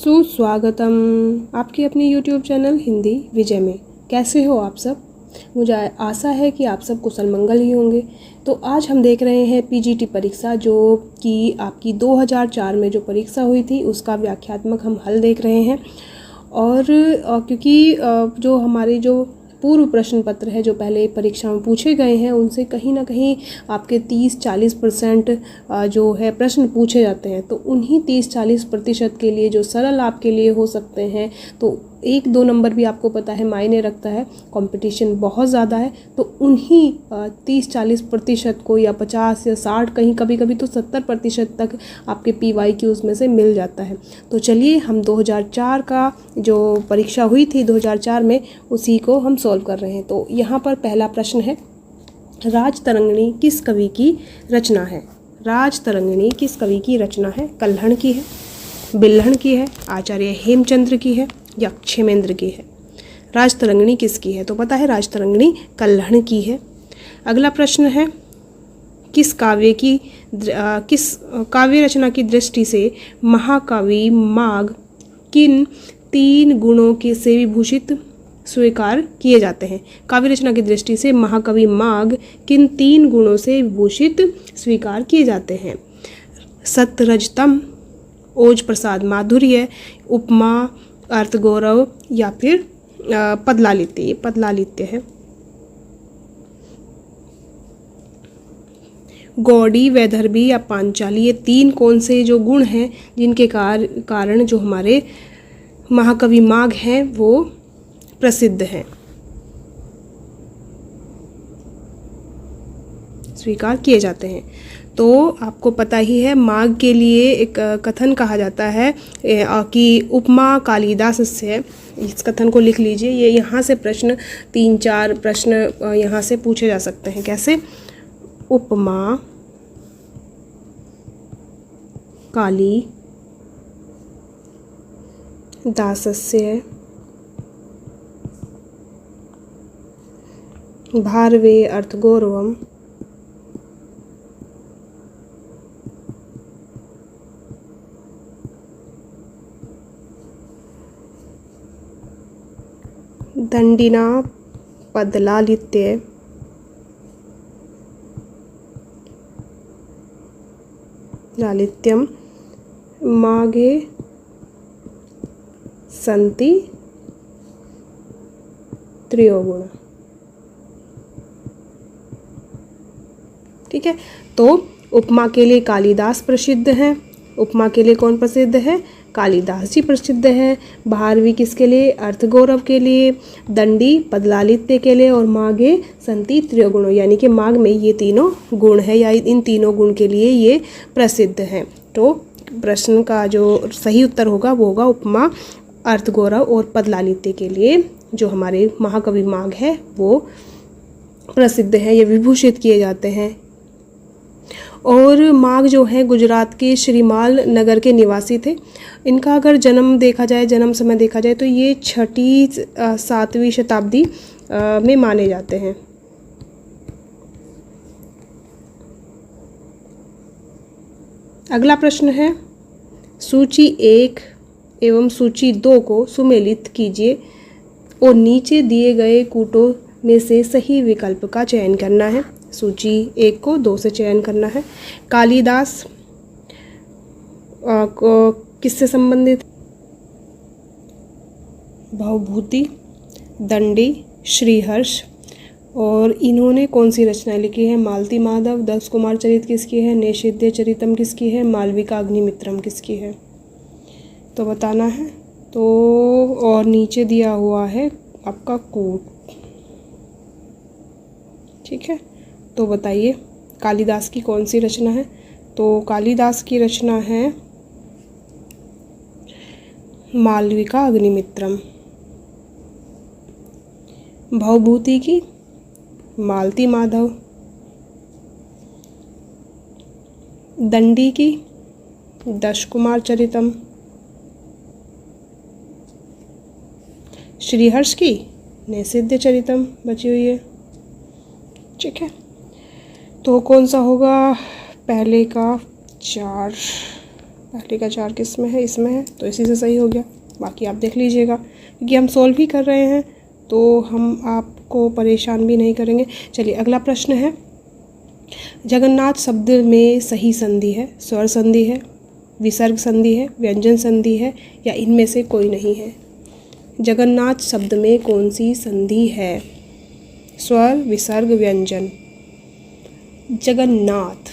सुस्वागतम आपके अपने YouTube चैनल हिंदी विजय में। कैसे हो आप सब? मुझे आशा है कि आप सब कुशल मंगल ही होंगे। तो आज हम देख रहे हैं पीजीटी परीक्षा, जो कि आपकी 2004 में जो परीक्षा हुई थी उसका व्याख्यात्मक हम हल देख रहे हैं। और क्योंकि जो हमारे जो पूर्व प्रश्न पत्र है जो पहले परीक्षा में पूछे गए हैं उनसे कहीं ना कहीं आपके 30-40% जो है प्रश्न पूछे जाते हैं, तो उन्हीं 30-40% के लिए जो सरल आपके लिए हो सकते हैं, तो 1-2 नंबर भी आपको पता है मायने रखता है, कंपटीशन बहुत ज़्यादा है, तो उन्हीं 30-40% को या 50 या 60 कहीं कभी कभी तो 70% तक आपके PYQs में से मिल जाता है। तो चलिए हम 2004 का जो परीक्षा हुई थी 2004 में उसी को हम सॉल्व कर रहे हैं। तो यहाँ पर पहला प्रश्न है, राजतरंगिणी किस कवि की रचना है? राजतरंगिणी किस कवि की रचना है? कल्हण की है, बिल्हण की है, आचार्य हेमचंद्र की है या क्षेमेंद्र की है? राजतरंगिणी किसकी है? तो पता है राजतरंगिणी कल्हण की है। अगला प्रश्न है, किस काव्य रचना की दृष्टि से महाकवि माघ किन 3 गुणों के से विभूषित स्वीकार किए जाते हैं? काव्य रचना की दृष्टि से महाकवि माघ किन 3 गुणों से विभूषित स्वीकार किए जाते हैं? सतरजतम, ओज प्रसाद माधुर्य, उपमा, अर्थगौरव या फिर पदलालित्य। ये पदलालित्य है। गौड़ी, वैदर्भी या पांचाली, ये 3 कौन से जो गुण हैं जिनके कारण जो हमारे महाकवि माघ हैं वो प्रसिद्ध हैं, स्वीकार किए जाते हैं? तो आपको पता ही है माघ के लिए एक कथन कहा जाता है कि उपमा कालिदास से है। इस कथन को लिख लीजिए। ये यहाँ से प्रश्न 3-4 प्रश्न यहाँ से पूछे जा सकते हैं। कैसे? उपमा कालिदासस्य भारवे अर्थगौरवम् दंडिना पदलालित्य लालित्यम माघे सन्ति त्रयोगुण। ठीक है, तो उपमा के लिए कालिदास प्रसिद्ध हैं। उपमा के लिए कौन प्रसिद्ध है? कालिदास जी प्रसिद्ध है। भारवी किसके लिए? अर्थगौरव के लिए। दंडी पदलालित्य के लिए। और माघे सन्ति त्रयोगुण, यानी कि माघ में ये 3 गुण है या इन 3 गुण के लिए ये प्रसिद्ध हैं। तो प्रश्न का जो सही उत्तर होगा वो होगा उपमा, अर्थगौरव और पदलालित्य के लिए जो हमारे महाकवि माघ है वो प्रसिद्ध हैं, ये विभूषित किए जाते हैं। और माघ जो है गुजरात के श्रीमाल नगर के निवासी थे। इनका अगर जन्म देखा जाए, जन्म समय देखा जाए तो ये 6वीं-7वीं शताब्दी में माने जाते हैं। अगला प्रश्न है, सूची 1 एवं सूची 2 को सुमेलित कीजिए और नीचे दिए गए कूटों में से सही विकल्प का चयन करना है। सूची 1 को 2 से चयन करना है। कालिदास को किससे संबंधित? भवभूति, दंडी, श्रीहर्ष। और इन्होंने कौन सी रचनाएं लिखी है? मालती माधव। 10 कुमार चरित किसकी है? नैषधीय चरितम किसकी है? मालविका अग्निमित्रम किसकी है? तो बताना है। तो और नीचे दिया हुआ है आपका कूट। ठीक है, तो बताइए कालिदास की कौन सी रचना है? तो कालिदास की रचना है मालविका अग्निमित्रम। भवभूति की मालती माधव। दंडी की 10 कुमार चरितम। श्रीहर्ष की नैषधीय चरितम बची हुई है। ठीक है, तो कौन सा होगा? पहले का 4 पहले का 4 किस में है, इसमें है, तो इसी से सही हो गया। बाकी आप देख लीजिएगा, क्योंकि हम सोल्व ही कर रहे हैं तो हम आपको परेशान भी नहीं करेंगे। चलिए अगला प्रश्न है, जगन्नाथ शब्द में सही संधि है, स्वर संधि है, विसर्ग संधि है, व्यंजन संधि है, या इनमें से कोई नहीं है। जगन्नाथ शब्द में कौन सी संधि है? स्वर, विसर्ग, व्यंजन। जगन्नाथ,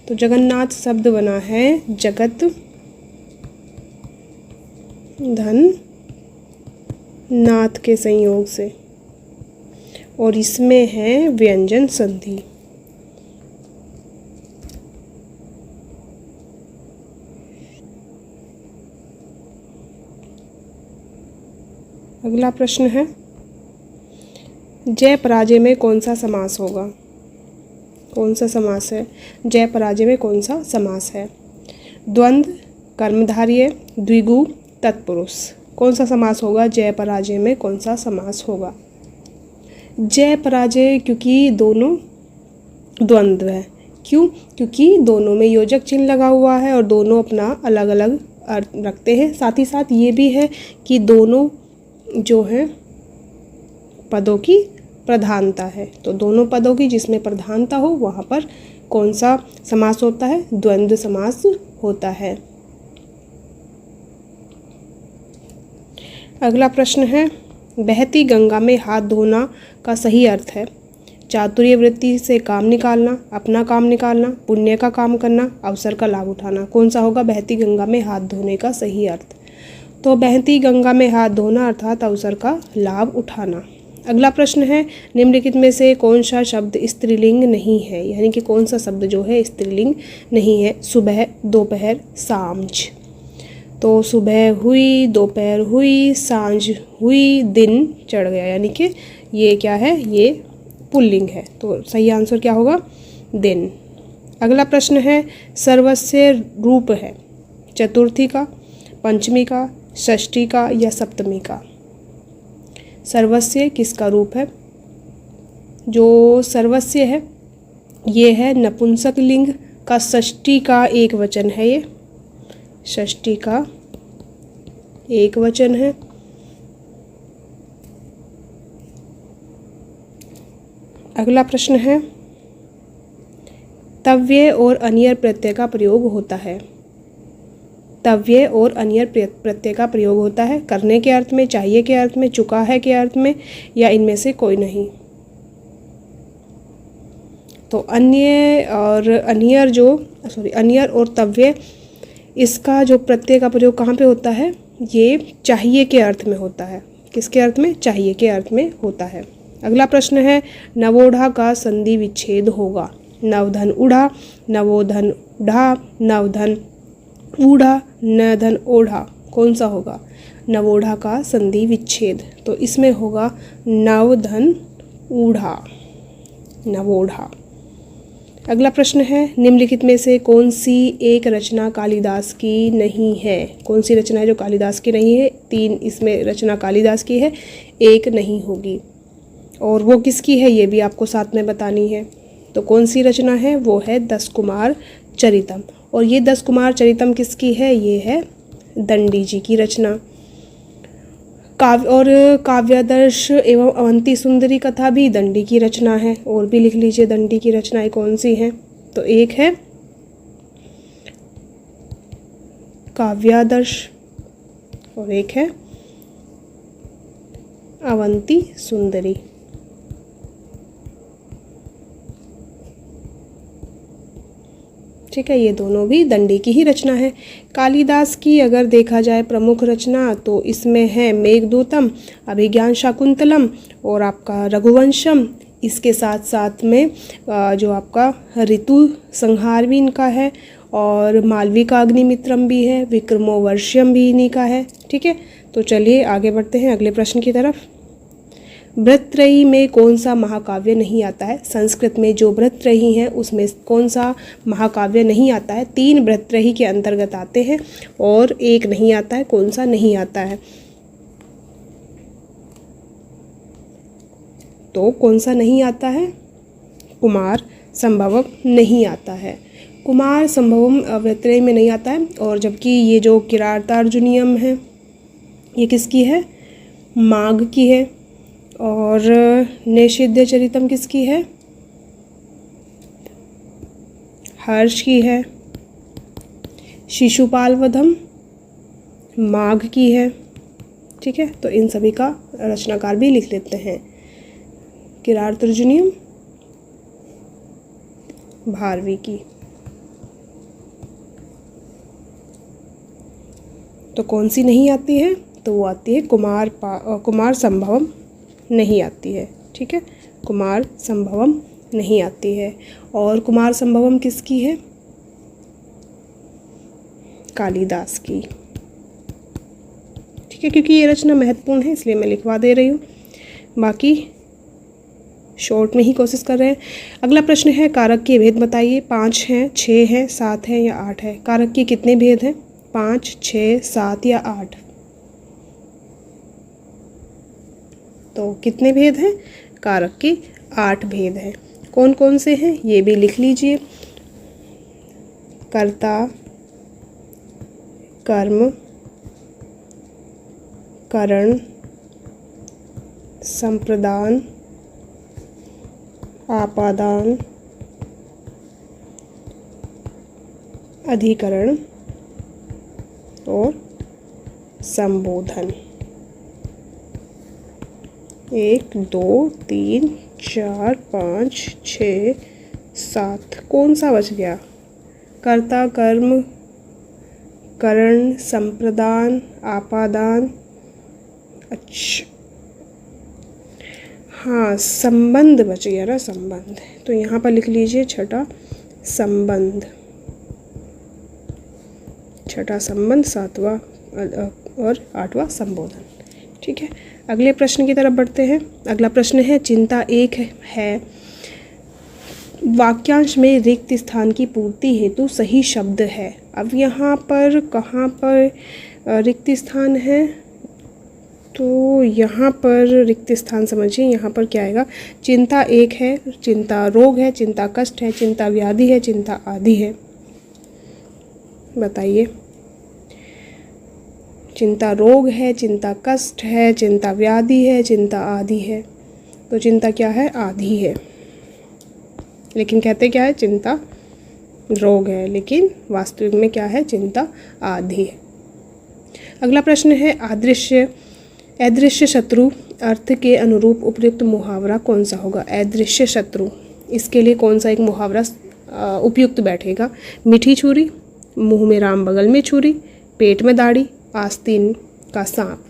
तो जगन्नाथ शब्द बना है जगत धन नाथ के संयोग से, और इसमें है व्यंजन संधि। अगला प्रश्न है, जय पराजय में कौन सा समास होगा? कौन सा समास है? जय पराजय में कौन सा समास है? द्वंद्व, कर्मधारय, द्विगु, तत्पुरुष। कौन सा समास होगा? जय पराजय में कौन सा समास होगा? जय पराजय, क्योंकि दोनों द्वंद्व है। क्यों? क्योंकि दोनों में योजक चिन्ह लगा हुआ है और दोनों अपना अलग अलग अर्थ रखते हैं। साथ ही साथ ये भी है कि दोनों जो है पदों की प्रधानता है, तो दोनों पदों की जिसमें प्रधानता हो वहाँ पर कौन सा समास होता है? द्वंद्व समास होता है। अगला प्रश्न है, बहती गंगा में हाथ धोना का सही अर्थ है चातुर्य वृत्ति से काम निकालना, अपना काम निकालना, पुण्य का काम करना, अवसर का लाभ उठाना। कौन सा होगा बहती गंगा में हाथ धोने का सही अर्थ? तो बहती गंगा में हाथ धोना अर्थात अवसर का लाभ उठाना। अगला प्रश्न है, निम्नलिखित में से कौन सा शब्द स्त्रीलिंग नहीं है, यानी कि कौन सा शब्द जो है स्त्रीलिंग नहीं है? सुबह, दोपहर, सांझ। तो सुबह हुई, दोपहर हुई, सांझ हुई, दिन चढ़ गया, यानी कि ये क्या है? ये पुल्लिंग है, तो सही आंसर क्या होगा? दिन। अगला प्रश्न है, सर्वस्व रूप है चतुर्थी का, पंचमी का, षष्ठी का, या सप्तमी का? सर्वस्व किसका रूप है? जो सर्वस्व है ये है नपुंसक लिंग का, षष्ठी का एक वचन है, ये षष्ठी का एक वचन है। अगला प्रश्न है, तव्य और अन्यर प्रत्यय का प्रयोग होता है। तव्य और अन्यर प्रत्यय का प्रयोग होता है करने के अर्थ में, चाहिए के अर्थ में, चुका है के अर्थ में, या इनमें से कोई नहीं। तो अन्य और अन्यर अन्यर और तव्य, इसका जो प्रत्यय का प्रयोग कहाँ पे होता है? ये चाहिए के अर्थ में होता है। किसके अर्थ में? चाहिए के अर्थ में होता है। अगला प्रश्न है, नवोढ़ा का संधि विच्छेद होगा। नवधन उढ़ा, नवोधन उढ़ा, नवधन ऊढ़ा, नधन ओढ़ा। कौन सा होगा नवोढ़ा का संधि विच्छेद? तो इसमें होगा नवधन ऊढ़ा, नवोढ़ा। अगला प्रश्न है, निम्नलिखित में से कौन सी एक रचना कालिदास की नहीं है? कौन सी रचना है जो कालिदास की नहीं है? 3 इसमें रचना कालिदास की है, एक नहीं होगी, और वो किसकी है ये भी आपको साथ में बतानी है। तो कौन सी रचना है? वो है 10 कुमार चरितम, और ये 10 कुमार चरितम किसकी है? ये है दंडी जी की रचना। काव्यादर्श एवं अवंती सुंदरी कथा भी दंडी की रचना है, और भी लिख लीजिए दंडी की रचनाएं कौन सी हैं। तो एक है काव्यादर्श और एक है अवंती सुंदरी। ठीक है, ये दोनों भी दंडी की ही रचना है। कालिदास की अगर देखा जाए प्रमुख रचना तो इसमें है मेघदूतम, अभिज्ञान शाकुंतलम और आपका रघुवंशम। इसके साथ साथ में जो आपका ऋतु संहार भी इनका है, और मालविका अग्निमित्रम भी है, विक्रमोर्वशियम भी इन्हीं का है। ठीक है, तो चलिए आगे बढ़ते हैं अगले प्रश्न की तरफ। भर्तृहरि में कौन सा महाकाव्य नहीं आता है? संस्कृत में जो भर्तृहरि है उसमें कौन सा महाकाव्य नहीं आता है? 3 भर्तृहरि के अंतर्गत आते हैं और एक नहीं आता है। कौन सा नहीं आता है? तो कौन सा नहीं आता है? कुमार संभवम नहीं आता है। कुमार संभवम अवृत्तय में नहीं आता है, और जबकि ये जो किरातार्जुनीयम है ये किसकी है, माघ की है। और नैषधीय चरितम किसकी है, हर्ष की है। शिशुपाल वधम माघ की है। ठीक है, तो इन सभी का रचनाकार भी लिख लेते हैं। किरातार्जुनीयम भारवी की। तो कौन सी नहीं आती है, तो वो आती है कुमार संभवम नहीं आती है। ठीक है, कुमार संभवम नहीं आती है। और कुमार संभवम किसकी है, कालिदास की। ठीक है, क्योंकि ये रचना महत्वपूर्ण है इसलिए मैं लिखवा दे रही हूँ, बाकी शॉर्ट में ही कोशिश कर रहे हैं। अगला प्रश्न है कारक के भेद बताइए। 5 हैं, 6 हैं, 7 हैं या 8 है। कारक के कितने भेद हैं, 5, 6, 7 या 8। तो कितने भेद हैं, कारक के 8 भेद हैं। कौन कौन से हैं ये भी लिख लीजिए। कर्ता, कर्म, करण, संप्रदान, आपादान, अधिकरण और संबोधन। 1, 2, 3, 4, 5, 6, 7। कौन सा बच गया, कर्ता, कर्म, करण, संप्रदान, आपादान। अच्छा हाँ, संबंध बच गया ना, संबंध। तो यहाँ पर लिख लीजिए छठा संबंध, छठा संबंध, 7वां और 8वां संबोधन। ठीक है, अगले प्रश्न की तरफ बढ़ते हैं। अगला प्रश्न है चिंता एक है, वाक्यांश में रिक्त स्थान की पूर्ति हेतु सही शब्द है। अब यहाँ पर कहाँ पर रिक्त स्थान है, तो यहाँ पर रिक्त स्थान समझिए, यहाँ पर क्या आएगा, चिंता एक है, चिंता रोग है, चिंता कष्ट है, चिंता व्याधि है, चिंता आदि है। बताइए, चिंता रोग है, चिंता कष्ट है, चिंता व्याधि है, चिंता आदि है। तो चिंता क्या है, आदि है, लेकिन कहते क्या है, चिंता रोग है, लेकिन वास्तविक में क्या है, चिंता आदि है। अगला प्रश्न है अदृश्य शत्रु अर्थ के अनुरूप उपयुक्त मुहावरा कौन सा होगा। अदृश्य शत्रु, इसके लिए कौन सा एक मुहावरा उपयुक्त बैठेगा। मीठी छुरी, मुंह में राम बगल में छुरी, पेट में दाढ़ी, आस्तीन का सांप।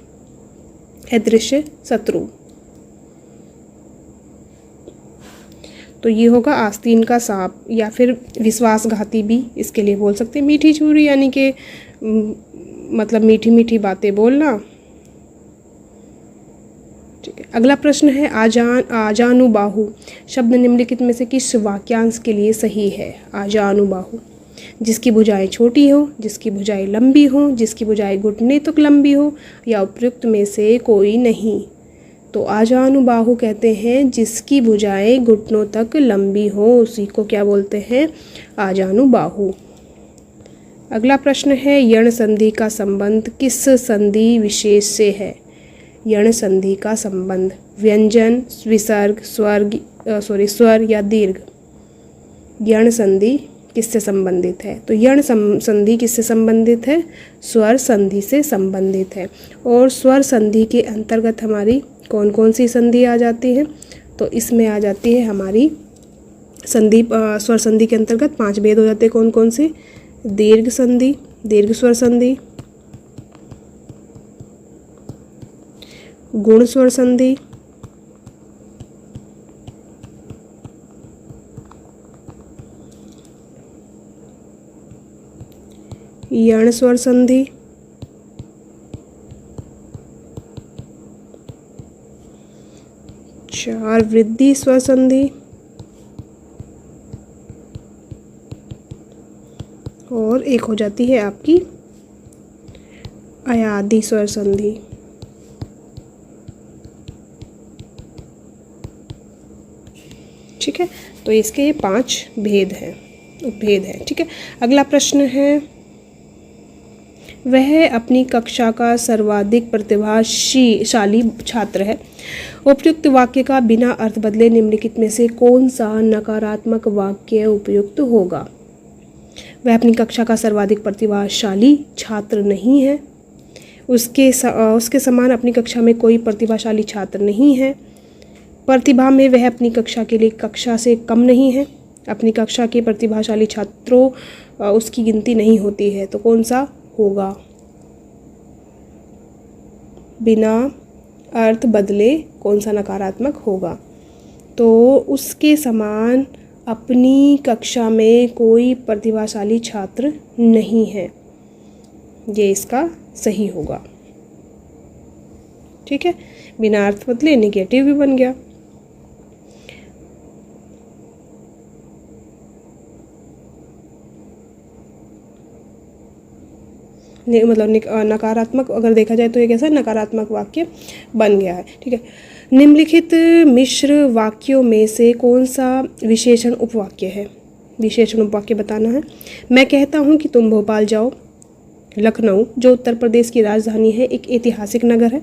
अदृश्य शत्रु, तो ये होगा आस्तीन का सांप, या फिर विश्वासघाती भी इसके लिए बोल सकते हैं। मीठी छुरी यानी कि मतलब मीठी मीठी बातें बोलना। ठीक है, अगला प्रश्न है आजानुबाहु शब्द निम्नलिखित में से किस वाक्यांश के लिए सही है। आजानुबाहु, जिसकी भुजाएं छोटी हो, जिसकी भुजाएं लंबी हो, जिसकी भुजाएं घुटने तक लंबी हो, या उपयुक्त में से कोई नहीं। तो आजानुबाहु कहते हैं जिसकी भुजाएं घुटनों तक लंबी हो, उसी को क्या बोलते हैं, आजानुबाहु। अगला प्रश्न है यण संधि का संबंध किस संधि विशेष से है। यण संधि का संबंध व्यंजन, विसर्ग, स्वर या दीर्घ। यण संधि किससे संबंधित है, तो यण संधि किससे संबंधित है, स्वर संधि से संबंधित है। और स्वर संधि के अंतर्गत हमारी कौन कौन सी संधि आ जाती है, तो इसमें आ जाती है हमारी संधि, स्वर संधि के अंतर्गत 5 भेद हो जाते हैं। कौन कौन से, दीर्घ संधि, दीर्घ स्वर संधि, गुण स्वर संधि, यण स्वर संधि, चार वृद्धि स्वर संधि, और एक हो जाती है आपकी अयादि स्वर संधि। ठीक है, तो इसके ये 5 भेद हैं। उपभेद है। ठीक है, अगला प्रश्न है, वह अपनी कक्षा का सर्वाधिक प्रतिभाशाली छात्र है। उपयुक्त वाक्य का बिना अर्थ बदले निम्नलिखित में से कौन सा नकारात्मक वाक्य उपयुक्त होगा? वह अपनी कक्षा का सर्वाधिक प्रतिभाशाली छात्र नहीं है। उसके समान अपनी कक्षा में कोई प्रतिभाशाली छात्र नहीं है। प्रतिभा में वह अपनी कक्षा के लिए कक्षा से कम नहीं है। अपनी कक्षा के प्रतिभाशाली छात्रों उसकी गिनती नहीं होती है। तो कौन सा होगा? बिना अर्थ बदले कौन सा नकारात्मक होगा? तो उसके समान अपनी कक्षा में कोई प्रतिभाशाली छात्र नहीं है, ये इसका सही होगा। ठीक है, बिना अर्थ बदले नेगेटिव भी बन गया। मतलब नकारात्मक अगर देखा जाए तो ये कैसा नकारात्मक वाक्य बन गया है। ठीक है, निम्नलिखित मिश्र वाक्यों में से कौन सा विशेषण उपवाक्य है? विशेषण उपवाक्य बताना है। मैं कहता हूँ कि तुम भोपाल जाओ। लखनऊ, जो उत्तर प्रदेश की राजधानी है, एक ऐतिहासिक नगर है।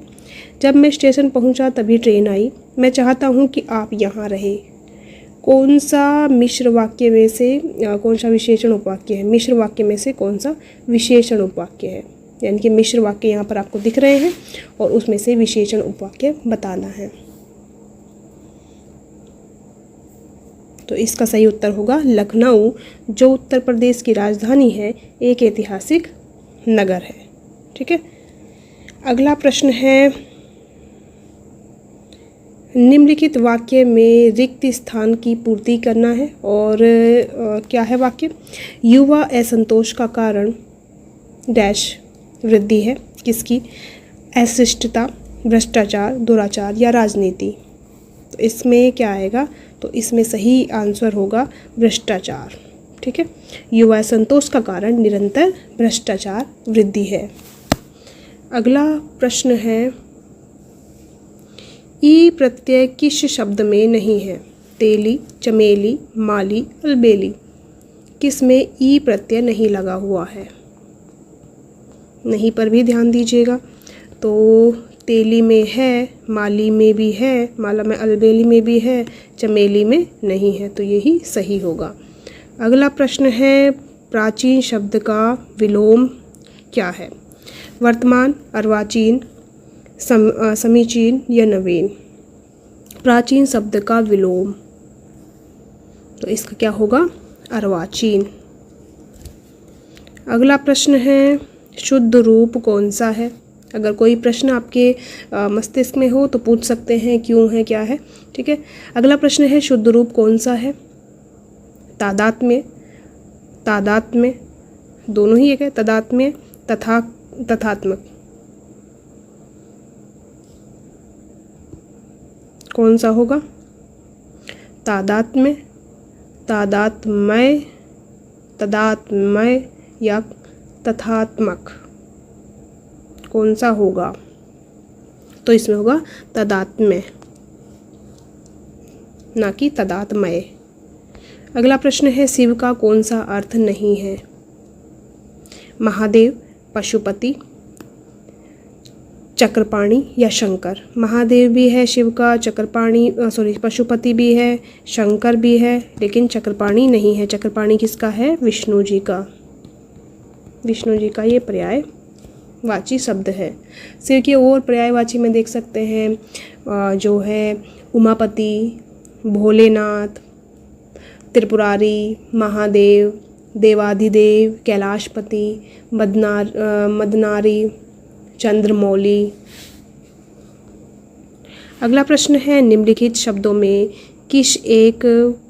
जब मैं स्टेशन पहुँचा तभी ट्रेन आई। मैं चाहता हूँ कि आप यहाँ रहे। कौन सा मिश्र वाक्य में से कौन सा विशेषण उपवाक्य है? मिश्र वाक्य में से कौन सा विशेषण उपवाक्य है? यानी कि मिश्र वाक्य यहाँ पर आपको दिख रहे हैं और उसमें से विशेषण उपवाक्य बताना है। तो इसका सही उत्तर होगा लखनऊ, जो उत्तर प्रदेश की राजधानी है, एक ऐतिहासिक नगर है। ठीक है, अगला प्रश्न है, निम्नलिखित वाक्य में रिक्त स्थान की पूर्ति करना है। और क्या है वाक्य? युवा असंतोष का कारण डैश वृद्धि है। किसकी? अशिष्टता, भ्रष्टाचार, दुराचार या राजनीति। तो इसमें क्या आएगा? तो इसमें सही आंसर होगा भ्रष्टाचार। ठीक है, युवा असंतोष का कारण निरंतर भ्रष्टाचार वृद्धि है। अगला प्रश्न है, ई प्रत्यय किस शब्द में नहीं है? तेली, चमेली, माली, अलबेली। किस में ई प्रत्यय नहीं लगा हुआ है? नहीं पर भी ध्यान दीजिएगा। तो तेली में है, माली में भी है, माला में अलबेली में भी है, चमेली में नहीं है। तो यही सही होगा। अगला प्रश्न है, प्राचीन शब्द का विलोम क्या है? वर्तमान, अर्वाचीन, समीचीन या नवीन। प्राचीन शब्द का विलोम, तो इसका क्या होगा? अर्वाचीन। अगला प्रश्न है, शुद्ध रूप कौन सा है? अगर कोई प्रश्न आपके मस्तिष्क में हो तो पूछ सकते हैं, क्यों है, क्या है। ठीक है, अगला प्रश्न है, शुद्ध रूप कौन सा है? तादात्म्य, तादात्म्य दोनों ही एक है। तादात्म्य तथा तथात्मक, कौन सा होगा? तादात्म्य, तादात्म्य, तदात्म्य या तथात्मक, कौन सा होगा? तो इसमें होगा तदात्म्य, ना कि तदात्म्य। अगला प्रश्न है, शिव का कौन सा अर्थ नहीं है? महादेव, पशुपति, चक्रपाणी या शंकर। महादेव भी है शिव का, पशुपति भी है, शंकर भी है, लेकिन चक्रपाणी नहीं है। चक्रपाणी किसका है? विष्णु जी का। विष्णु जी का ये पर्यायवाची शब्द है। शिव के और पर्यायवाची में देख सकते हैं जो है उमापति, भोलेनाथ, त्रिपुरारी, महादेव, देवाधिदेव, कैलाशपति, मदनारी, चंद्रमौली। अगला प्रश्न है, निम्नलिखित शब्दों में किस एक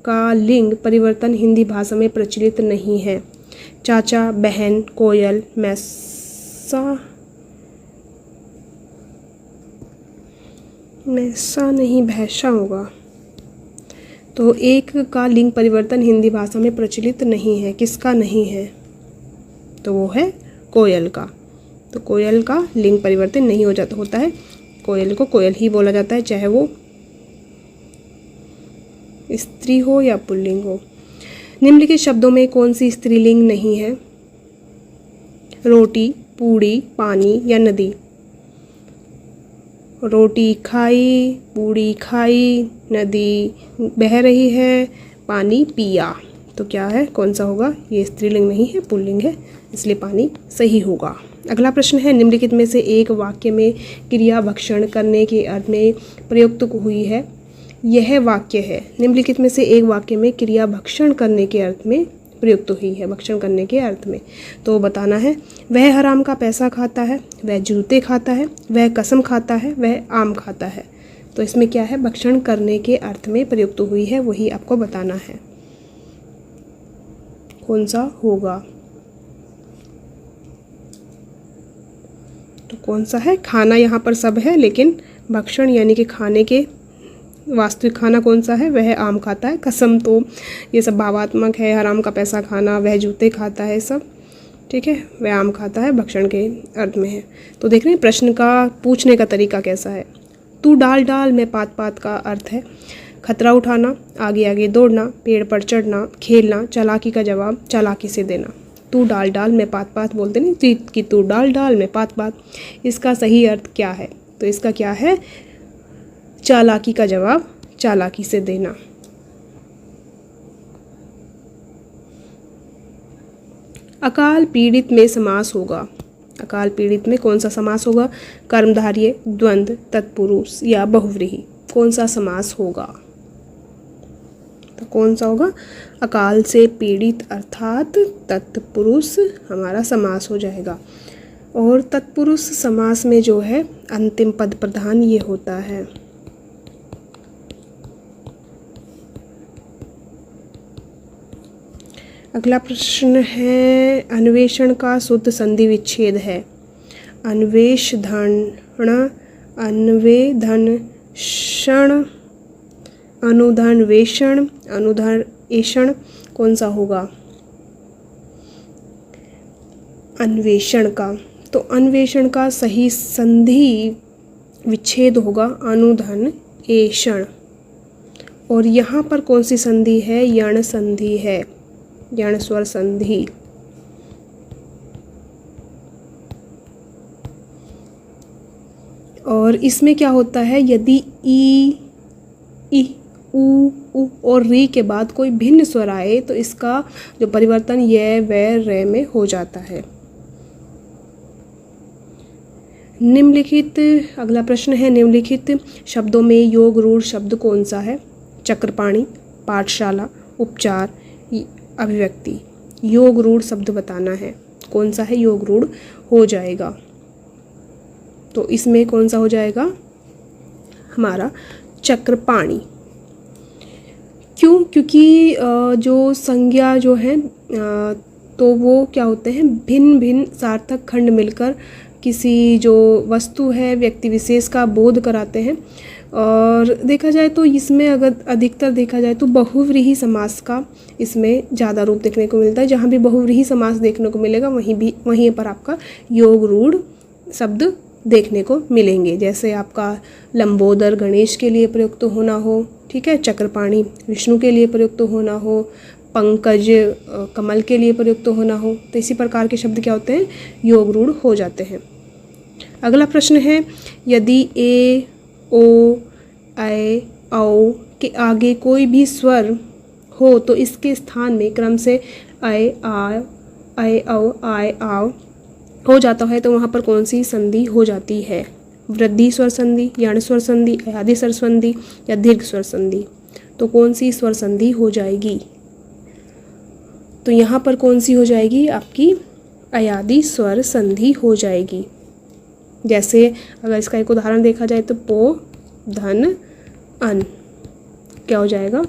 का लिंग परिवर्तन हिंदी भाषा में प्रचलित नहीं है? चाचा, बहन, कोयल, मैसा नहीं, भैंसा होगा। तो एक का लिंग परिवर्तन हिंदी भाषा में प्रचलित नहीं है। किसका नहीं है? तो वो है कोयल का। तो कोयल का लिंग परिवर्तन नहीं होता है। कोयल को कोयल ही बोला जाता है, चाहे वो स्त्री हो या पुल्लिंग हो। निम्नलिखित शब्दों में कौन सी स्त्रीलिंग नहीं है? रोटी, पूड़ी, पानी या नदी? रोटी खाई, पूड़ी खाई, नदी बह रही है, पानी पिया। तो क्या है, कौन सा होगा? ये स्त्रीलिंग नहीं है, पुल्लिंग है, इसलिए पानी सही होगा। अगला प्रश्न है, निम्नलिखित में से एक वाक्य में क्रिया भक्षण करने के अर्थ में प्रयुक्त हुई है। यह वाक्य है, निम्नलिखित में से एक वाक्य में क्रिया भक्षण करने के अर्थ में प्रयुक्त हुई है, भक्षण करने के अर्थ में। तो बताना है, वह हराम का पैसा खाता है, वह जूते खाता है, वह कसम खाता है, वह आम खाता है। तो इसमें क्या है, भक्षण करने के अर्थ में प्रयुक्त हुई है, वही आपको बताना है कौन सा होगा। तो कौन सा है? खाना यहाँ पर सब है, लेकिन भक्षण यानी कि खाने के वास्तविक खाना कौन सा है? वह आम खाता है। कसम तो ये सब भावात्मक है, हराम का पैसा खाना, वह जूते खाता है, सब ठीक है, वह आम खाता है, भक्षण के अर्थ में है। तो देख रहे हैं प्रश्न का पूछने का तरीका कैसा है। तू डाल डाल में पात पात का अर्थ है खतरा उठाना, आगे आगे दौड़ना, पेड़ पर चढ़ना, खेलना, चालाकी का जवाब चालाकी से देना। तू डाल डाल में पात पात बोलते नहीं कि तू डाल डाल में पात पात, इसका सही अर्थ क्या है? तो इसका क्या है, चालाकी का जवाब चालाकी से देना। अकाल पीड़ित में समास होगा। अकाल पीड़ित में कौन सा समास होगा? कर्मधारय, द्वंद्व, तत्पुरुष या बहुव्रीहि। कौन सा समास होगा? तो कौन सा होगा? अकाल से पीड़ित अर्थात तत्पुरुष हमारा समास हो जाएगा। और तत्पुरुष समास में जो है अंतिम पद प्रधान ये होता है। अगला प्रश्न है, अन्वेषण का शुद्ध संधि विच्छेद है। अन्वेषण, अन्वेधन, क्षण, अनुधन्वेषण, अनुधर्षण, कौन सा होगा? अन्वेषण का। तो अन्वेषण का सही संधि विच्छेद होगा अनुधन्वेषण। और यहाँ पर कौन सी संधि है? यण संधि है, यण स्वर संधि। और इसमें क्या होता है, यदि ई, उ और री के बाद कोई भिन्न स्वर आए तो इसका जो परिवर्तन य, व, रे में हो जाता है। निम्नलिखित, अगला प्रश्न है, निम्नलिखित शब्दों में योग रूढ़ शब्द कौन सा है? चक्रपाणी, पाठशाला, उपचार, अभिव्यक्ति। योग रूढ़ शब्द बताना है, कौन सा है योग रूढ़ हो जाएगा। तो इसमें कौन सा हो जाएगा हमारा? चक्रपाणी। क्यों? क्योंकि जो संज्ञा जो है तो वो क्या होते हैं, भिन्न भिन्न सार्थक खंड मिलकर किसी जो वस्तु है व्यक्ति विशेष का बोध कराते हैं। और देखा जाए तो इसमें अगर अधिकतर देखा जाए तो बहुव्रीहि समास का इसमें ज़्यादा रूप देखने को मिलता है। जहाँ भी बहुव्रीहि समास देखने को मिलेगा वहीं पर आपका योग रूढ़ शब्द देखने को मिलेंगे। जैसे आपका लंबोदर गणेश के लिए प्रयुक्त होना हो, ठीक है, चक्रपाणी विष्णु के लिए प्रयुक्त होना हो, पंकज कमल के लिए प्रयुक्त होना हो, तो इसी प्रकार के शब्द क्या होते हैं, योग रूढ़ हो जाते हैं। अगला प्रश्न है, यदि ए, ओ, ऐ, औ के आगे कोई भी स्वर हो तो इसके स्थान में क्रम से ऐ, आ, ऐ, औ, आय, आव हो जाता है तो वहाँ पर कौन सी संधि हो जाती है? वृद्धि स्वर संधि, यण स्वर संधि, अयादि स्वर संधि या दीर्घ स्वर संधि। तो कौन सी स्वर संधि हो जाएगी? तो यहाँ पर कौन सी हो जाएगी? आपकी अयादि स्वर संधि हो जाएगी। जैसे अगर इसका एक उदाहरण देखा जाए तो पो, धन, अन, क्या हो जाएगा?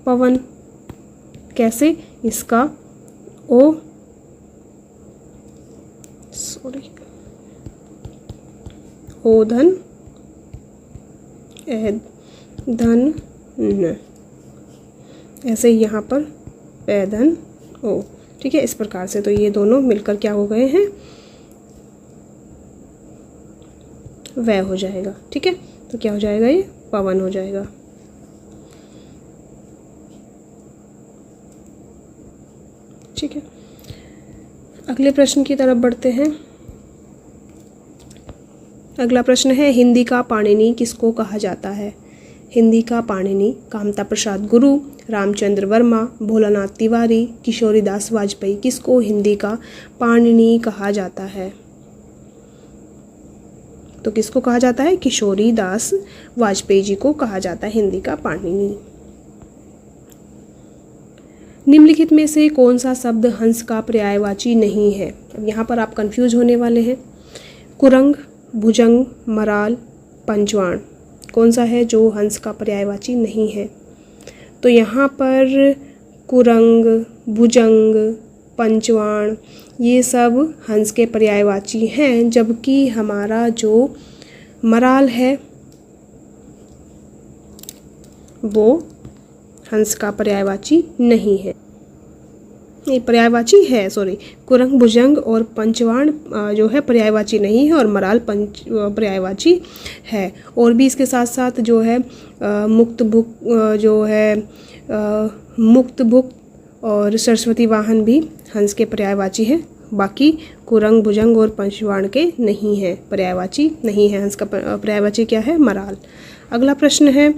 पवन। कैसे? इसका ओ, सॉरी, ओ धन, ए धन, न, ऐसे ही यहाँ पर पै धन, ओ, ठीक है, इस प्रकार से। तो ये दोनों मिलकर क्या हो गए हैं? वह हो जाएगा, ठीक है। तो क्या हो जाएगा? ये पवन हो जाएगा। ठीक है, अगले प्रश्न की तरफ बढ़ते हैं। अगला प्रश्न है, हिंदी का पाणिनि किसको कहा जाता है? हिंदी का पाणिनि कामता प्रसाद गुरु, रामचंद्र वर्मा, भोलानाथ तिवारी, किशोरीदास वाजपेयी। किसको हिंदी का पाणिनि कहा जाता है? तो किसको कहा जाता है? किशोरीदास वाजपेयी जी को कहा जाता है हिंदी का पाणिनि। निम्नलिखित में से कौन सा शब्द हंस का पर्यायवाची नहीं है? अब यहाँ पर आप कंफ्यूज होने वाले हैं। कुरंग, भुजंग, मराल, पंचवाण, कौन सा है जो हंस का पर्यायवाची नहीं है? तो यहाँ पर कुरंग, भुजंग, पंचवाण ये सब हंस के पर्यायवाची हैं, जबकि हमारा जो मराल है वो हंस का पर्यायवाची नहीं है। नहीं, पर्यायवाची है, सॉरी, कुरंग, भुजंग और पंचवाण जो है पर्यायवाची नहीं है और मराल पर्यायवाची है। और भी इसके साथ साथ जो है मुक्त भुक जो है मुक्त भुक और सरस्वती वाहन भी हंस के पर्यायवाची है। बाकी कुरंग, भुजंग और पंचवाण के नहीं है, पर्यायवाची नहीं है। हंस का पर्यायवाची क्या है? मराल। अगला प्रश्न है,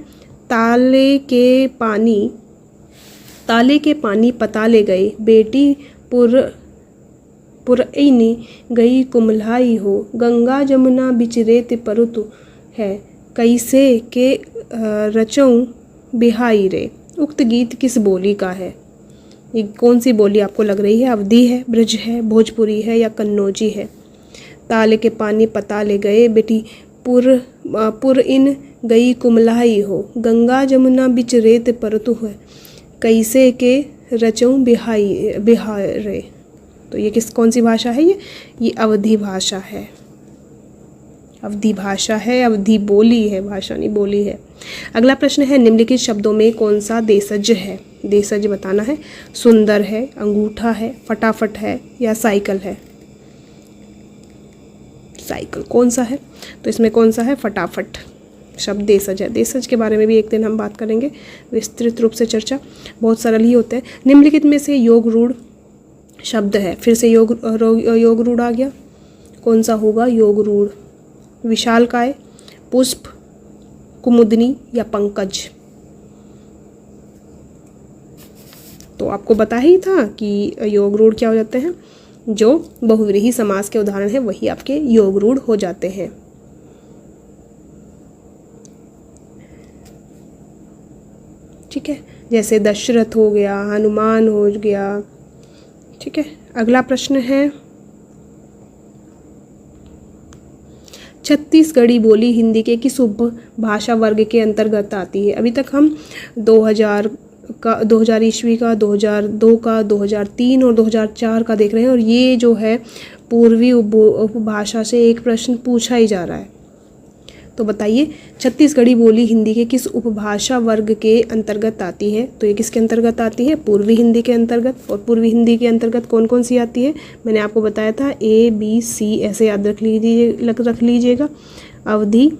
ताले के पानी पता ले गए, बेटी पुरैनी गई कुम्हलाई हो, गंगा जमुना बिचरेत परुतु है, कैसे के रचऊं बिहाई रे। उक्त गीत किस बोली का है? ये कौन सी बोली आपको लग रही है? अवधी है, ब्रज है, भोजपुरी है या कन्नौजी है? ताले के पानी पता ले गए, बेटी पुरइन गई कुम्हलाई हो, गंगा जमुना बिच रेत परतु है, कैसे के रचऊं बिहारे। तो ये कौन सी भाषा है? ये अवधी भाषा है। अवधी भाषा है, अवधी बोली है, भाषा नहीं बोली है। अगला प्रश्न है, निम्नलिखित शब्दों में कौन सा देशज है? देशज बताना है। सुंदर है, अंगूठा है, फटाफट है या साइकिल है? साइकिल कौन सा है? तो इसमें कौन सा है? फटाफट शब्द देशज है। देशज के बारे में भी एक दिन हम बात करेंगे, विस्तृत रूप से चर्चा, बहुत सरल ही होते हैं। निम्नलिखित में से योग रूढ़ शब्द है। फिर से योग रूढ़ आ गया, कौन सा होगा योग रूढ़? विशालकाय, पुष्प, कुमुदनी या पंकज? तो आपको बता ही था कि योग रूढ़ क्या हो जाते हैं, जो बहुव्रीहि समास के उदाहरण है वही आपके योग रूढ़ हो जाते हैं। ठीक है, जैसे दशरथ हो गया, हनुमान हो गया। ठीक है, अगला प्रश्न है, छत्तीसगढ़ी बोली हिंदी के किस उपभाषा वर्ग के अंतर्गत आती है? अभी तक हम 2000 ईस्वी का, 2002 का, 2003 और 2004 का देख रहे हैं, और ये जो है पूर्वी उपभाषा से एक प्रश्न पूछा ही जा रहा है। तो बताइए, छत्तीसगढ़ी बोली हिंदी के किस उपभाषा वर्ग के अंतर्गत आती है? तो ये किसके अंतर्गत आती है? पूर्वी हिंदी के अंतर्गत। और पूर्वी हिंदी के अंतर्गत कौन कौन सी आती है? मैंने आपको बताया था ABC, ऐसे याद रख लीजिएगा। अवधी,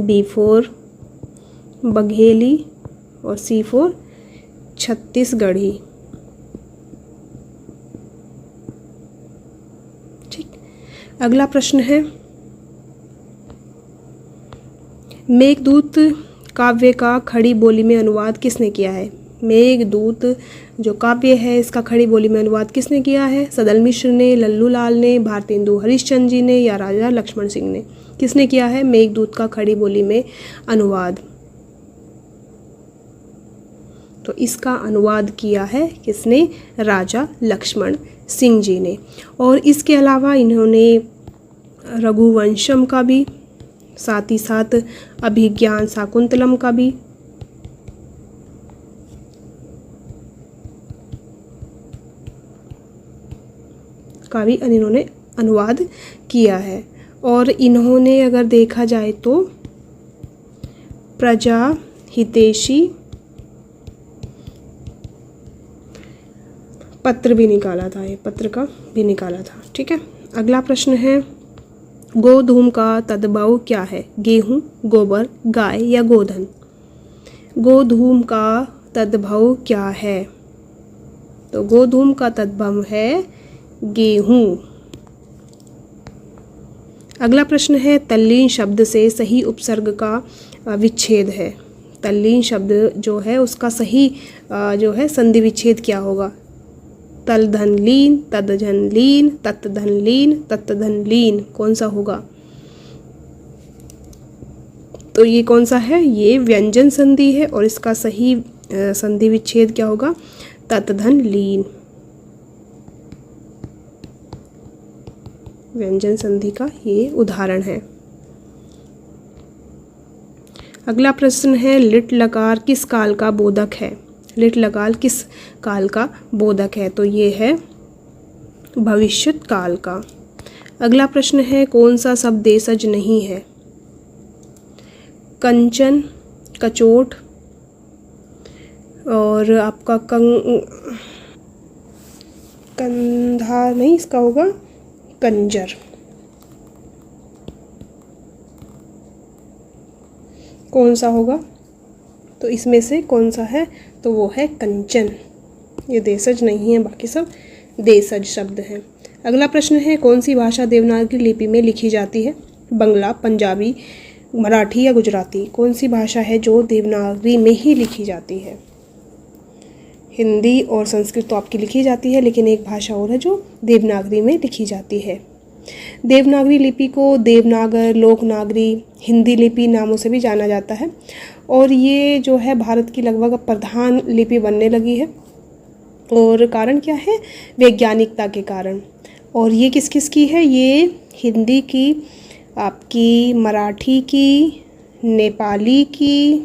B4 बघेली और C4 छत्तीसगढ़ी। ठीक, अगला प्रश्न है, मेघदूत काव्य का खड़ी बोली में अनुवाद किसने किया है? मेघदूत जो काव्य है इसका खड़ी बोली में अनुवाद किसने किया है? सदल मिश्र ने, लल्लू लाल ने, भारतेंदु हरिश्चंद्र जी ने या राजा लक्ष्मण सिंह ने? किसने किया है मेघदूत का खड़ी बोली में अनुवाद? तो इसका अनुवाद किया है किसने? राजा लक्ष्मण सिंह जी ने। और इसके अलावा इन्होंने रघुवंशम का भी, साथ ही साथ अभिज्ञान शाकुंतलम का भी, इन्होंने अनुवाद किया है। और इन्होंने अगर देखा जाए तो प्रजा हितैषी पत्र भी निकाला था, ये पत्र का भी निकाला था। ठीक है, अगला प्रश्न है, गोधूम का तद्भव क्या है? गेहूं, गोबर, गाय या गोधन? गोधूम का तद्भव क्या है? तो गोधूम का तद्भव है गेहूं। अगला प्रश्न है तल्लीन शब्द से सही उपसर्ग का विच्छेद है। तल्लीन शब्द जो है उसका सही जो है संधि विच्छेद क्या होगा? तल धन लीन, तद धन लीन, तत् धन लीन, तत् धन लीन, कौन सा होगा? तो ये कौन सा है? ये व्यंजन संधि है और इसका सही संधि विच्छेद क्या होगा? तत् धन लीन। व्यंजन संधि का ये उदाहरण है। अगला प्रश्न है लिट लकार किस काल का बोधक है? लिट लकार किस काल का बोधक है? तो ये है भविष्यत काल का। अगला प्रश्न है कौन सा शब्द देशज नहीं है? कंचन, कचोट और आपका कंधा नहीं, इसका होगा कंजर। कौन सा होगा? तो इसमें से कौन सा है? तो वो है कंचन। ये देशज नहीं है, बाकी सब देशज शब्द हैं। अगला प्रश्न है कौन सी भाषा देवनागरी लिपि में लिखी जाती है? बंगला, पंजाबी, मराठी या गुजराती? कौन सी भाषा है जो देवनागरी में ही लिखी जाती है? हिंदी और संस्कृत तो आपकी लिखी जाती है, लेकिन एक भाषा और है जो देवनागरी में लिखी जाती है। देवनागरी लिपि को देवनागर, लोकनागरी, हिंदी लिपि नामों से भी जाना जाता है और ये जो है भारत की लगभग प्रधान लिपि बनने लगी है। और कारण क्या है? वैज्ञानिकता के कारण। और ये किस किस की है? ये हिंदी की, आपकी मराठी की, नेपाली की,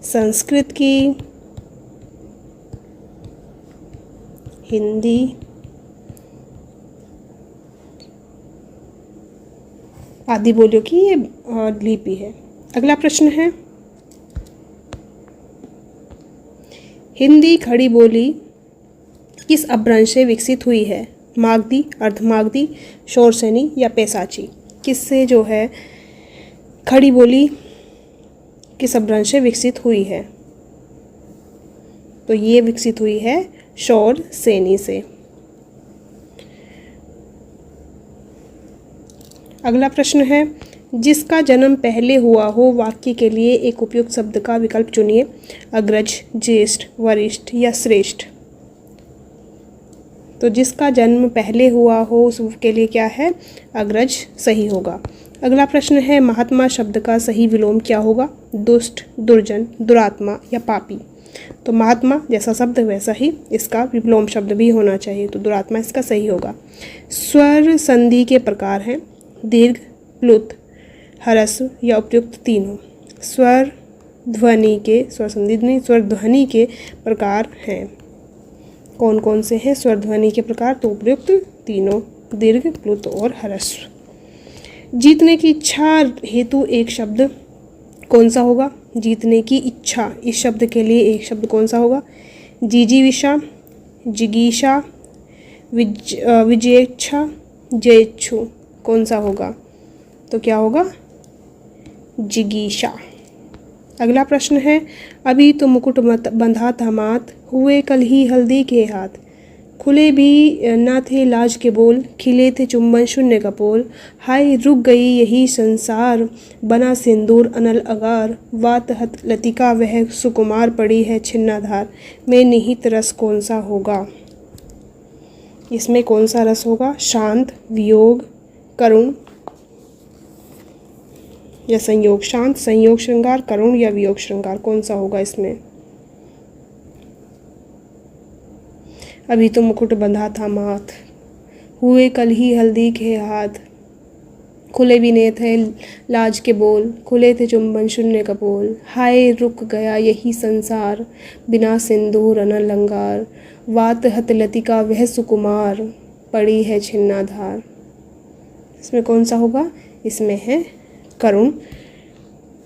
संस्कृत की, हिंदी आदि बोलियों की ये लिपि है। अगला प्रश्न है हिंदी खड़ी बोली किस अपभ्रंश से विकसित हुई है? मागधी, अर्धमागधी, शौरसेनी या पैसाची? किससे जो है खड़ी बोली किस अपभ्रंश से विकसित हुई है? तो ये विकसित हुई है शौरसेनी से। अगला प्रश्न है जिसका जन्म पहले हुआ हो वाक्य के लिए एक उपयुक्त शब्द का विकल्प चुनिए। अग्रज, ज्येष्ठ, वरिष्ठ या श्रेष्ठ? तो जिसका जन्म पहले हुआ हो उसके लिए क्या है? अग्रज सही होगा। अगला प्रश्न है महात्मा शब्द का सही विलोम क्या होगा? दुष्ट, दुर्जन, दुरात्मा या पापी? तो महात्मा जैसा शब्द वैसा ही इसका विलोम शब्द भी होना चाहिए, तो दुरात्मा इसका सही होगा। स्वर संधि के प्रकार हैं दीर्घ, प्लुत, ह्रस्व या उपयुक्त तीनों। स्वर ध्वनि के स्वर ध्वनि के प्रकार हैं। कौन कौन से हैं स्वर ध्वनि के प्रकार? तो उपयुक्त तीनों, दीर्घ, प्लुत और ह्रस्व। जीतने की इच्छा हेतु एक शब्द कौन सा होगा? जीतने की इच्छा, इस शब्द के लिए एक शब्द कौन सा होगा? जिजीविषा, जिगीषा, विजयेच्छा, जयेच्छु, कौन सा होगा? तो क्या होगा? जिगीषा। अगला प्रश्न है अभी तो मुकुट बंधा था माथ, हुए कल ही हल्दी के हाथ, खुले भी ना थे लाज के बोल, खिले थे चुंबन शून्य कपोल, हाय रुक गई यही संसार, बना सिंदूर अनल अगार, वात हत लतिका वह सुकुमार, पड़ी है छिन्नाधार, में निहित रस कौन सा होगा? इसमें कौन सा रस होगा? शांत, वियोग, करुण या संयोग? शांत, संयोग श्रृंगार, करुण या वियोग श्रृंगार, कौन सा होगा इसमें? अभी तो मुकुट बंधा था माथ, हुए कल ही हल्दी के हाथ, खुले भी ने थे लाज के बोल, खुले थे चुंबन शून्य कपोल, हाय रुक गया यही संसार, बिना सिंदूर अनल अंगार, वात हत लतिका वह सुकुमार, पड़ी है छिन्नाधार। इसमें कौन सा होगा? इसमें है करुण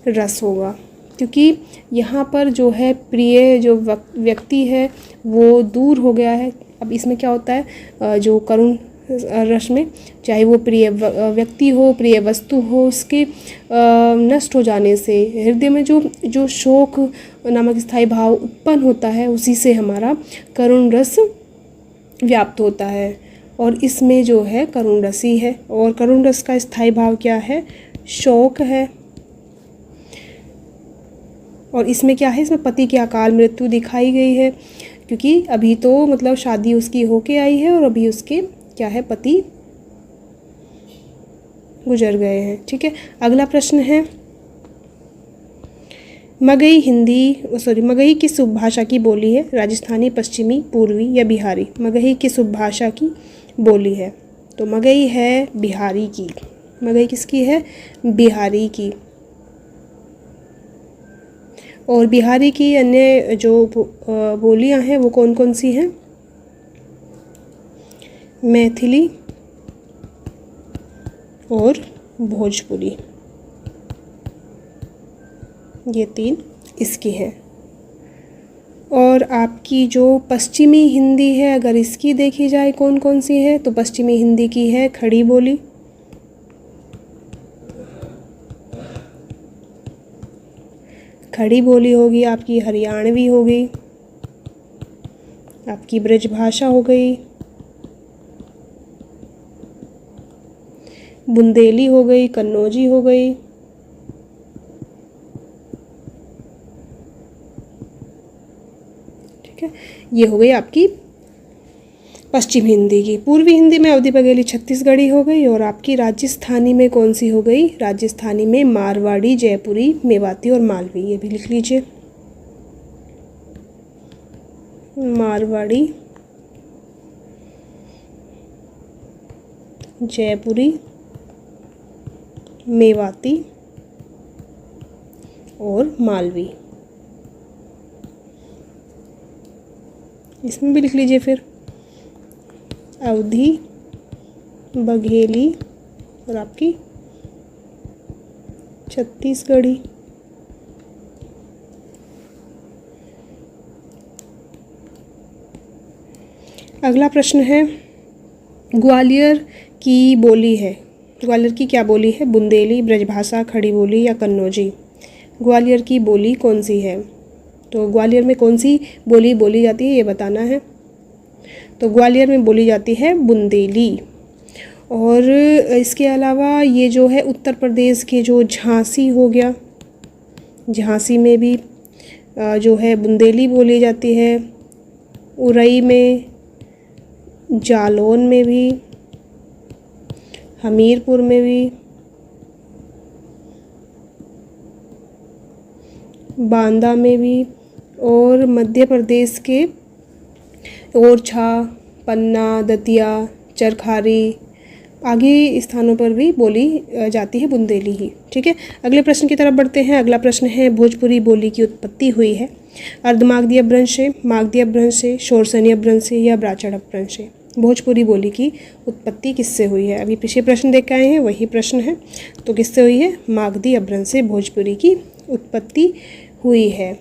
रस होगा, क्योंकि यहाँ पर जो है प्रिय जो व्यक्ति है वो दूर हो गया है। अब इसमें क्या होता है? जो करुण रस में, चाहे वो प्रिय व्यक्ति हो, प्रिय वस्तु हो, उसके नष्ट हो जाने से हृदय में जो शोक नामक स्थायी भाव उत्पन्न होता है, उसी से हमारा करुण रस व्याप्त होता है। और इसमें जो है करुण रस ही है। और करुण रस का स्थायी भाव क्या है? शोक है। और इसमें क्या है? इसमें पति की अकाल मृत्यु दिखाई गई है, क्योंकि अभी तो मतलब शादी उसकी होके आई है और अभी उसके क्या है, पति गुजर गए हैं। ठीक है, अगला प्रश्न है, मगही किस उपभाषा की बोली है? राजस्थानी, पश्चिमी, पूर्वी या बिहारी? मगही किस उपभाषा की बोली है? तो मगही है बिहारी की। मगही किसकी है? बिहारी की। और बिहारी की अन्य जो बोलियां हैं वो कौन कौन सी हैं? मैथिली और भोजपुरी, ये 3 इसकी हैं। और आपकी जो पश्चिमी हिंदी है, अगर इसकी देखी जाए कौन कौन सी है, तो पश्चिमी हिंदी की है खड़ी बोली, खड़ी बोली होगी आपकी, हरियाणवी होगी, आपकी ब्रजभाषा हो गई, बुंदेली हो गई, कन्नौजी हो गई, ठीक है, ये हो गई आपकी पश्चिम हिंदी की। पूर्वी हिंदी में अवधी बघेली छत्तीसगढ़ी हो गई। और आपकी राजस्थानी में कौन सी हो गई? राजस्थानी में मारवाड़ी, जयपुरी, मेवाती और मालवी। ये भी लिख लीजिए, मारवाड़ी, जयपुरी, मेवाती और मालवी। इसमें भी लिख लीजिए फिर, अवधी, बघेली और आपकी छत्तीसगढ़ी। अगला प्रश्न है, ग्वालियर की बोली है, ग्वालियर की क्या बोली है? बुंदेली, ब्रजभाषा, खड़ी बोली या कन्नौजी? ग्वालियर की बोली कौन सी है? तो ग्वालियर में कौन सी बोली बोली जाती है, ये बताना है। तो ग्वालियर में बोली जाती है बुंदेली। और इसके अलावा ये जो है उत्तर प्रदेश के जो झांसी हो गया, झांसी में भी जो है बुंदेली बोली जाती है। उरई में, जालौन में भी, हमीरपुर में भी, बांदा में भी, और मध्य प्रदेश के ओरछा, पन्ना, दतिया, चरखारी आगे स्थानों पर भी बोली जाती है बुंदेली ही। ठीक है, अगले प्रश्न की तरफ बढ़ते हैं। अगला प्रश्न है, भोजपुरी बोली की उत्पत्ति हुई है अर्धमागधी अपभ्रंश से, मागधी अपभ्रंश से, शोरसैनी अपभ्रंश से या ब्राह्मण अपभ्रंश से? भोजपुरी बोली की उत्पत्ति किससे हुई है? अभी पिछले प्रश्न देख के आए हैं, वही प्रश्न है। तो किससे हुई है? मागधी अपभ्रंश से भोजपुरी की उत्पत्ति हुई है।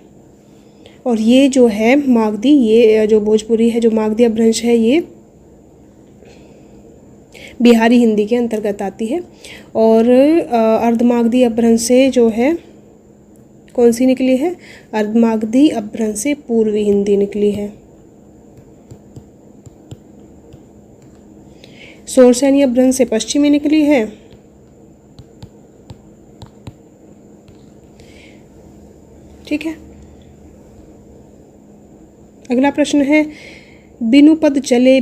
और ये जो है मागधी, ये जो भोजपुरी है, जो मागधी अपभ्रंश है, ये बिहारी हिंदी के अंतर्गत आती है। और अर्धमागधी अपभ्रंश से जो है कौन सी निकली है? अर्धमागधी अपभ्रंश से पूर्वी हिंदी निकली है। शोरसैनी अपभ्रंश से पश्चिमी निकली है। ठीक है, अगला प्रश्न है, बिनु पद चले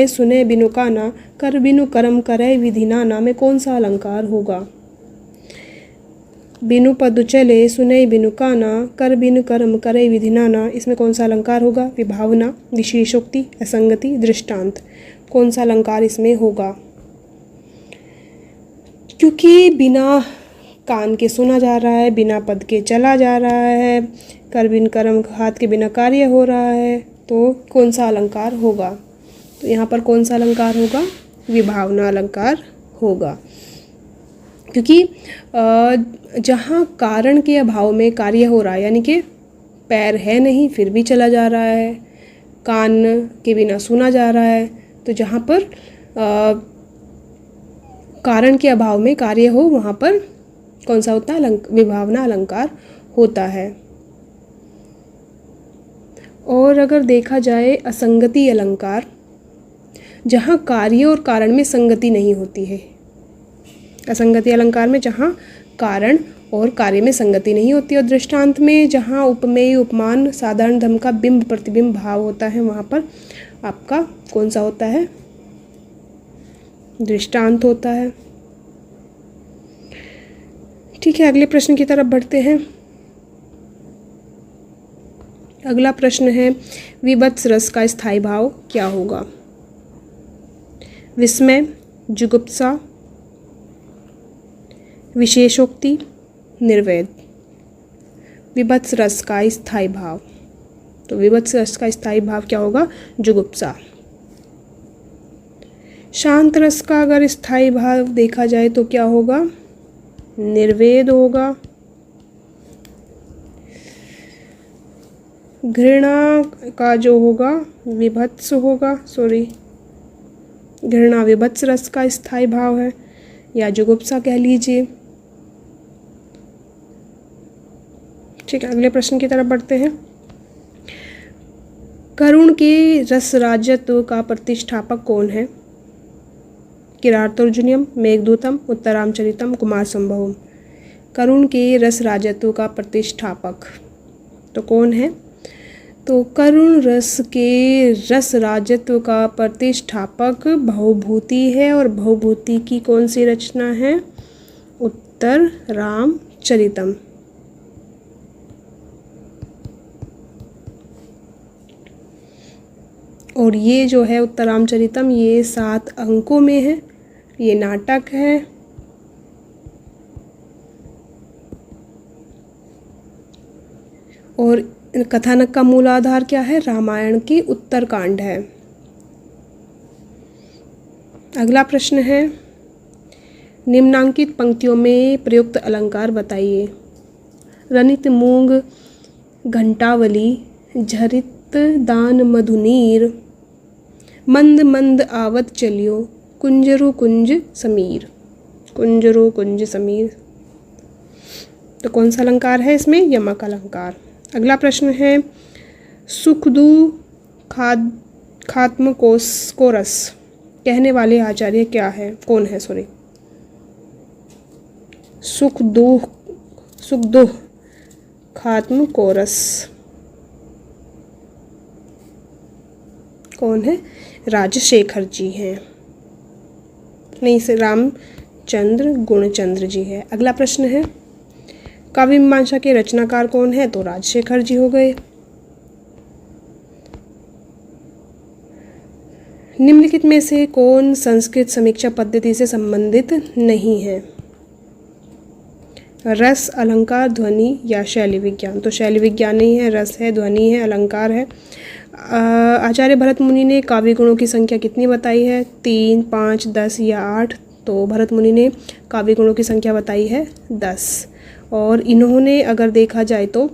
सुने बिनु काना, कर बिनु कर्म करे विधि नाना में कौन सा अलंकार होगा? बिनु पद चले सुने बिनु काना, कर बिनु कर्म करे विधि नाना, इसमें कौन सा अलंकार होगा? विभावना, विशेषोक्ति, असंगति, दृष्टांत। कौन सा अलंकार इसमें होगा? क्योंकि बिना कान के सुना जा रहा है, बिना पद के चला जा रहा है, कर बिन कर्म हाथ के बिना कार्य हो रहा है, तो कौन सा अलंकार होगा? तो यहाँ पर कौन सा अलंकार होगा? विभावना अलंकार होगा। क्योंकि जहाँ कारण के अभाव में कार्य हो रहा है, यानी कि पैर है नहीं फिर भी चला जा रहा है, कान के बिना सुना जा रहा है। तो जहाँ पर कारण के अभाव में कार्य हो वहाँ पर कौन सा होता है? विभावना अलंकार होता है। और अगर देखा जाए असंगति अलंकार, जहाँ कार्य और कारण में संगति नहीं होती है। असंगति अलंकार में जहाँ कारण और कार्य में संगति नहीं होती। और दृष्टांत में जहाँ उपमेय उपमान साधारण धर्म का बिंब प्रतिबिंब भाव होता है वहाँ पर आपका कौन सा होता है? दृष्टांत होता है। ठीक है, अगले प्रश्न की तरफ बढ़ते हैं। अगला प्रश्न है विभत्स रस का स्थायी भाव क्या होगा? विस्मय, जुगुप्सा, विशेषोक्ति, निर्वेद। विभत्स रस का स्थायी भाव, तो विभत्स रस का स्थायी भाव क्या होगा? जुगुप्सा। शांत रस का अगर स्थायी भाव देखा जाए तो क्या होगा? निर्वेद होगा। घृणा का जो होगा विभत्स होगा, घृणा विभत्स रस का स्थायी भाव है, या जुगुप्सा कह लीजिए। ठीक है, अगले प्रश्न की तरफ बढ़ते हैं। करुण के रस राजत्व का प्रतिष्ठापक कौन है? किरातार्जुनीयम, मेघदूतम, उत्तरामचरितम, कुमार संभवम। करुण के रस राजत्व का प्रतिष्ठापक तो कौन है? तो करुण रस के रस राजत्व का प्रतिष्ठापक भवभूति है। और भवभूति की कौन सी रचना है? उत्तरामचरितम। और ये जो है उत्तरामचरितम ये 7 अंकों में है, ये नाटक है। और कथानक का मूल आधार क्या है? रामायण की उत्तरकांड है। अगला प्रश्न है निम्नांकित पंक्तियों में प्रयुक्त अलंकार बताइए। रनित मूंग घंटावली, झरित दान मधुनीर, मंद मंद आवत चलियो, कुंजरु कुंज समीर। कुंजरु कुंज समीर, तो कौन सा अलंकार है इसमें? यमक अलंकार। अगला प्रश्न है सुखदु खात्म कोरस कहने वाले आचार्य क्या है? कौन है? सुखदु खात्म कोरस कौन है? राजशेखर जी हैं। नहीं, से रामचंद्र गुणचंद्र जी है। अगला प्रश्न है काव्य मीमांसा के रचनाकार कौन है? तो राजशेखर जी हो गए। निम्नलिखित में से कौन संस्कृत समीक्षा पद्धति से संबंधित नहीं है? रस, अलंकार, ध्वनि या शैली विज्ञान। तो शैली विज्ञान नहीं है, रस है, ध्वनि है, अलंकार है। आचार्य भरत मुनि ने काव्य गुणों की संख्या कितनी बताई है? 3, 5, 10 या 8। तो भरत मुनि ने काव्य गुणों की संख्या बताई है 10। और इन्होंने अगर देखा जाए तो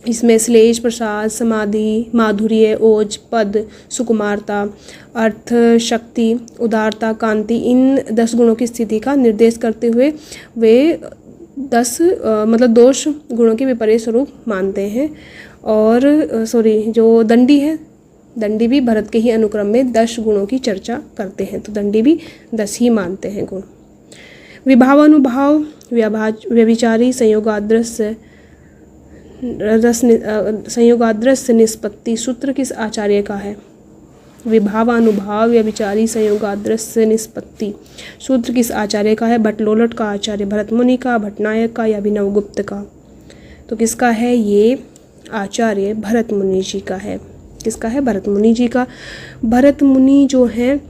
इसमें श्लेष, प्रसाद, समाधि, माधुर्य, ओज, पद, सुकुमारता, अर्थ, शक्ति, उदारता, कांति, इन 10 गुणों की स्थिति का निर्देश करते हुए वे 10 दोष गुणों के विपरीत स्वरूप मानते हैं। और जो दंडी है, दंडी भी भरत के ही अनुक्रम में 10 गुणों की चर्चा करते हैं। तो दंडी भी 10 ही मानते हैं गुण। विभावानुभाव, व्यभिचारी, संयोगाद्रस्य निष्पत्ति सूत्र किस आचार्य का है? विभावानुभाव, व्यभिचारी, संयोगाद्रस्य निष्पत्ति सूत्र किस आचार्य का है? भट्टलोलट का, आचार्य भरत मुनि का, भट्टनायक का या अभिनवगुप्त का? तो किसका है? ये आचार्य भरत मुनि जी का है। किसका है? भरत मुनि जी का। भरत मुनि जो हैं,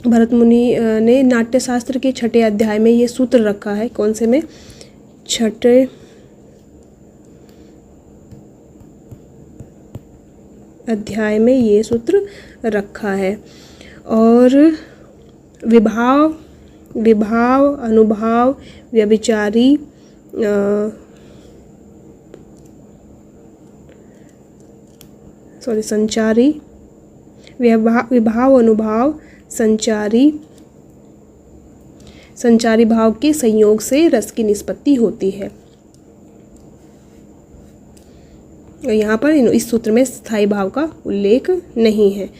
भरत मुनि ने नाट्यशास्त्र के 6ठे अध्याय में ये सूत्र रखा है। कौन से में? 6ठे अध्याय में ये सूत्र रखा है। और विभाव, अनुभाव, व्यभिचारी, संचारी विभाव अनुभाव संचारी भाव के संयोग से रस की निष्पत्ति होती है। और यहाँ पर इस सूत्र में स्थायी भाव का उल्लेख नहीं है।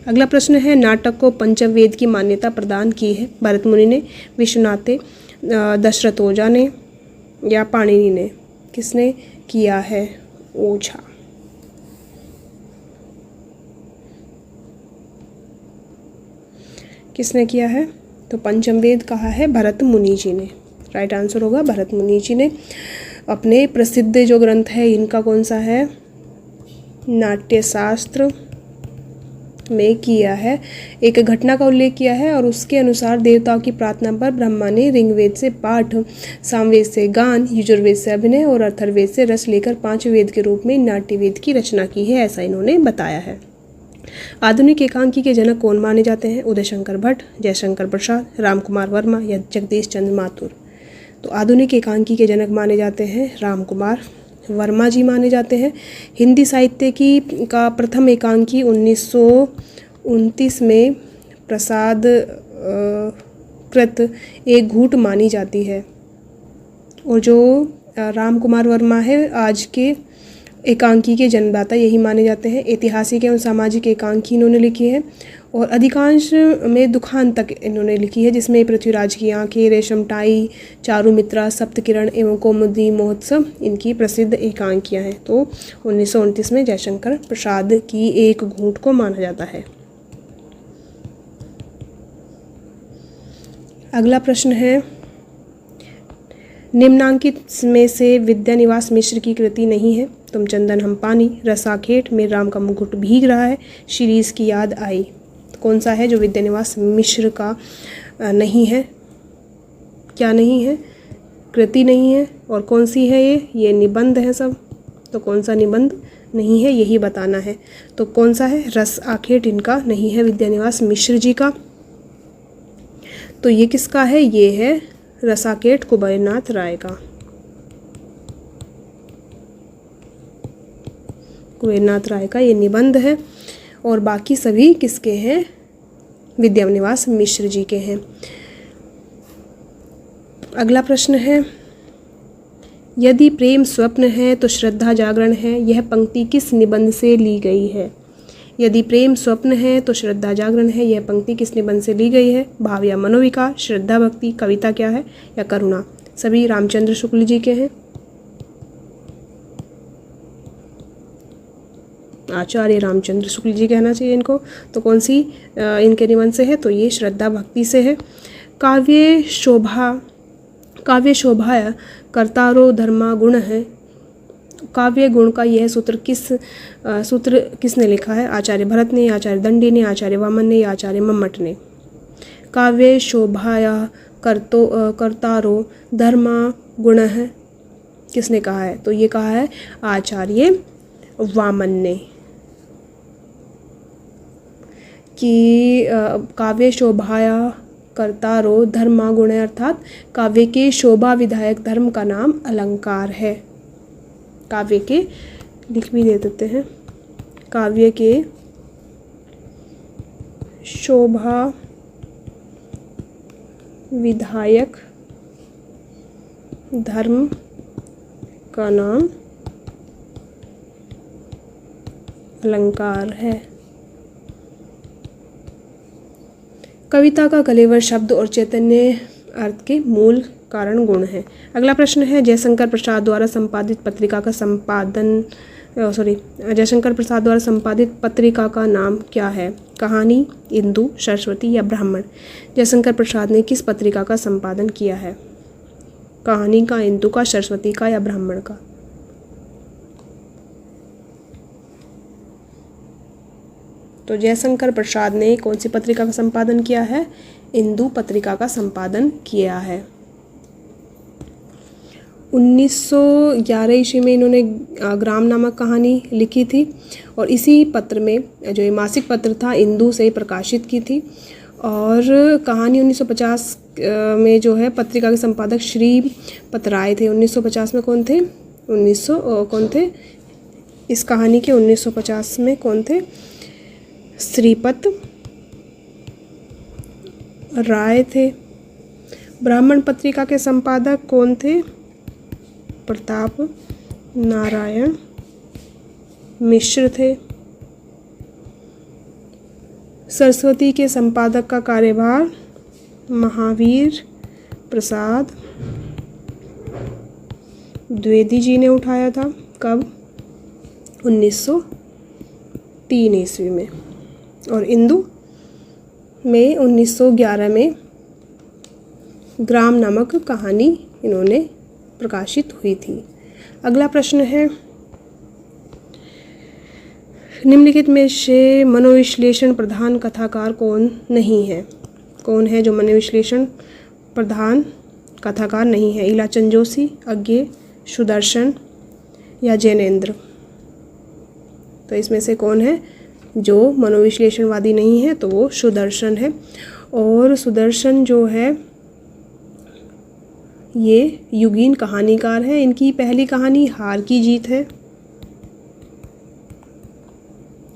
अगला प्रश्न है, नाटक को पंचम वेद की मान्यता प्रदान की है भरत मुनि ने, विश्वनाथे, दशरथ ओझा ने या पाणिनि ने? किसने किया है? ओझा। किसने किया है? तो पंचम वेद कहा है भरत मुनि जी ने। राइट आंसर होगा भरत मुनि जी ने। अपने प्रसिद्ध जो ग्रंथ है इनका कौन सा है? नाट्यशास्त्र में किया है। एक घटना का उल्लेख किया है और उसके अनुसार देवताओं की प्रार्थना पर ब्रह्मा ने ऋग्वेद से पाठ, सामवेद से गान, यजुर्वेद से अभिनय और अथर्ववेद से रस लेकर 5 वेद के रूप में नाट्यवेद की रचना की है, ऐसा इन्होंने बताया है। आधुनिक एकांकी के जनक कौन माने जाते हैं? उदय शंकर भट्ट, जयशंकर प्रसाद, रामकुमार वर्मा या जगदीश चंद्र माथुर? तो आधुनिक एकांकी के जनक माने जाते हैं रामकुमार वर्मा जी माने जाते हैं। हिंदी साहित्य का प्रथम एकांकी 1929 में प्रसाद कृत एक घूट मानी जाती है। और जो रामकुमार वर्मा है आज के एकांकी के जन्मदाता यही माने जाते हैं। ऐतिहासिक एवं सामाजिक एकांकी इन्होंने लिखी है और अधिकांश में दुखान तक इन्होंने लिखी है, जिसमें पृथ्वीराज की आंखें, रेशमटाई, चारुमित्रा, सप्तकिरण एवं कौमुदी महोत्सव इनकी प्रसिद्ध एकांकियां हैं। तो 1929 में जयशंकर प्रसाद की एक घूंट को माना जाता है। अगला प्रश्न है, निम्नांकित में से विद्यानिवास मिश्र की कृति नहीं है? तुम चंदन हम पानी, रसाखेट, मेरे राम का मुकुट भीग रहा है, शिरीष की याद आई। कौन सा है जो विद्यानिवास मिश्र का नहीं है? क्या नहीं है? कृति नहीं है। और कौन सी है ये निबंध है सब। तो कौन सा निबंध नहीं है यही बताना है। तो कौन सा है? रस आखेट इनका नहीं है विद्यानिवास मिश्र जी का। तो ये किसका है? ये है रसाकेट कुबेरनाथ राय का। कुबेरनाथ राय का ये निबंध है और बाकी सभी किसके हैं? विद्यानिवास मिश्र जी के हैं। अगला प्रश्न है, यदि प्रेम स्वप्न है तो श्रद्धा जागरण है, यह पंक्ति किस निबंध से ली गई है? यदि प्रेम स्वप्न है तो श्रद्धा जागरण है, यह पंक्ति किस निबंध से ली गई है? भाव या मनोविकार, श्रद्धा भक्ति, कविता क्या है या करुणा? सभी रामचंद्र शुक्ल जी के हैं। आचार्य रामचंद्र शुक्ल जी कहना चाहिए इनको। तो कौन सी इनके निबंध से है? तो ये श्रद्धा भक्ति से है। काव्य शोभाया कर्तारो धर्मा गुण है। काव्य गुण का यह सूत्र किसने लिखा है? आचार्य भरत ने, आचार्य दंडी ने, आचार्य वामन ने या आचार्य मम्मट ने? काव्य शोभाया कर्तारो धर्मा गुण है किसने कहा है? तो ये कहा है आचार्य वामन ने कि काव्य शोभाया कर्तारो धर्मा गुण है, अर्थात काव्य के शोभा विधायक धर्म का नाम अलंकार है। काव्य के लिख भी दे देते हैं, काव्य के शोभा विधायक धर्म का नाम अलंकार है। कविता का कलेवर शब्द और चैतन्य अर्थ के मूल कारण गुण है। अगला प्रश्न है, जयशंकर प्रसाद द्वारा संपादित पत्रिका का नाम क्या है? कहानी, इंदु, सरस्वती या ब्राह्मण? जयशंकर प्रसाद ने किस पत्रिका का संपादन किया है? कहानी का, इंदु का, सरस्वती का या ब्राह्मण का? तो जयशंकर प्रसाद ने कौन सी पत्रिका का संपादन किया है? इंदु पत्रिका का संपादन किया है। 1911 ईस्वी में इन्होंने ग्राम नामक कहानी लिखी थी और इसी पत्र में, जो ये मासिक पत्र था, इंदु से प्रकाशित की थी। और कहानी 1950 में जो है पत्रिका के संपादक श्री पतराय थे। 1950 में कौन थे? कौन थे इस कहानी के 1950 में कौन थे? श्रीपत राय थे। ब्राह्मण पत्रिका के संपादक कौन थे? प्रताप नारायण मिश्र थे। सरस्वती के संपादक का कार्यभार महावीर प्रसाद द्विवेदी जी ने उठाया था। कब? 1903 ईस्वी में। और इंदु में 1911 में ग्राम नामक कहानी इन्होंने प्रकाशित हुई थी। अगला प्रश्न है, निम्नलिखित में से मनोविश्लेषण प्रधान कथाकार कौन नहीं है? कौन है जो मनोविश्लेषण प्रधान कथाकार नहीं है? इलाचंद जोशी, अज्ञे, सुदर्शन या जैनेन्द्र? तो इसमें से कौन है जो मनोविश्लेषणवादी नहीं है? तो वो सुदर्शन है। और सुदर्शन जो है ये युगीन कहानीकार है। इनकी पहली कहानी हार की जीत है।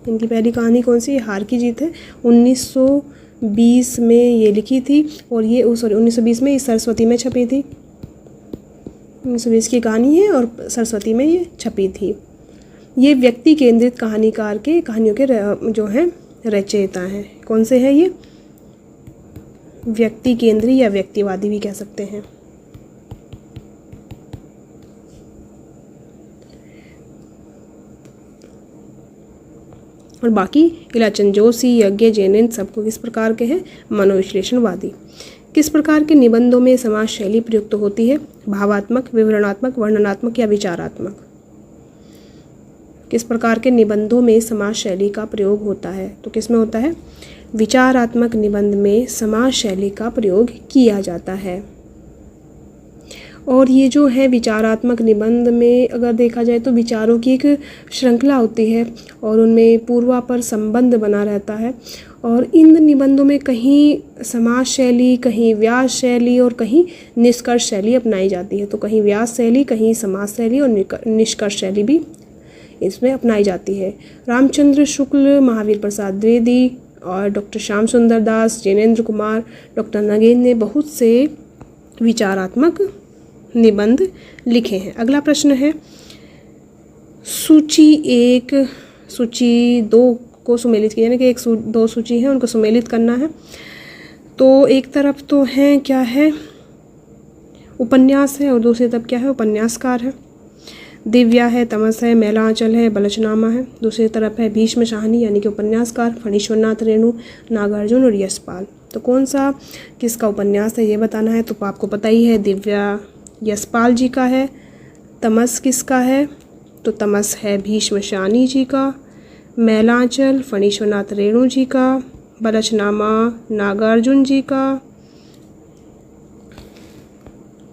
इनकी पहली कहानी कौन सी? हार की जीत है। 1920 में ये लिखी थी और ये 1920 में इस सरस्वती में छपी थी। 1920 की कहानी है और सरस्वती में ये छपी थी। ये व्यक्ति केंद्रित कहानीकार के कहानियों के जो हैं रचयिता हैं। कौन से हैं ये? व्यक्ति केंद्री या व्यक्तिवादी भी कह सकते हैं। और बाकी इलाचंद जोशी, यज्ञ, जैनेन्द्र सबको किस प्रकार के हैं? मनोविश्लेषणवादी। किस प्रकार के निबंधों में समाज शैली प्रयुक्त होती है? भावात्मक, विवरणात्मक, वर्णनात्मक या विचारात्मक? किस प्रकार के निबंधों में समाज शैली का प्रयोग होता है? तो किस में होता है? विचारात्मक निबंध में समाज शैली का प्रयोग किया जाता है। और ये जो है विचारात्मक निबंध में अगर देखा जाए तो विचारों की एक श्रृंखला होती है और उनमें पूर्वापर संबंध बना रहता है। और इन निबंधों में कहीं समाज शैली, कहीं व्यास शैली और कहीं निष्कर्ष शैली अपनाई जाती है। तो कहीं व्यास शैली, कहीं समाज शैली और निष्कर्ष शैली भी इसमें अपनाई जाती है। रामचंद्र शुक्ल, महावीर प्रसाद द्विवेदी और डॉक्टर श्याम सुंदर दास, जैनेन्द्र कुमार, डॉक्टर नगेंद्र ने बहुत से विचारात्मक निबंध लिखे हैं। अगला प्रश्न है, सूची 1 सूची 2 को सुमेलित किया, यानी कि 1 2 सूची है उनको सुमेलित करना है। तो एक तरफ तो है क्या है? उपन्यास है और दूसरी तरफ क्या है? उपन्यासकार है। दिव्या है, तमस है, मैलांचल है, बलचनामा है। दूसरी तरफ है भीष्म शाहनी यानी कि उपन्यासकार, फणीश्वरनाथ रेणु, नागार्जुन और यशपाल। तो कौन सा किसका उपन्यास है ये बताना है। तो आपको पता ही है, दिव्या यशपाल जी का है। तमस किसका है? तो तमस है भीष्म शाहनी जी का। मैलांचल फणीश्वरनाथ रेणु जी का। बलचनामा नागार्जुन जी का।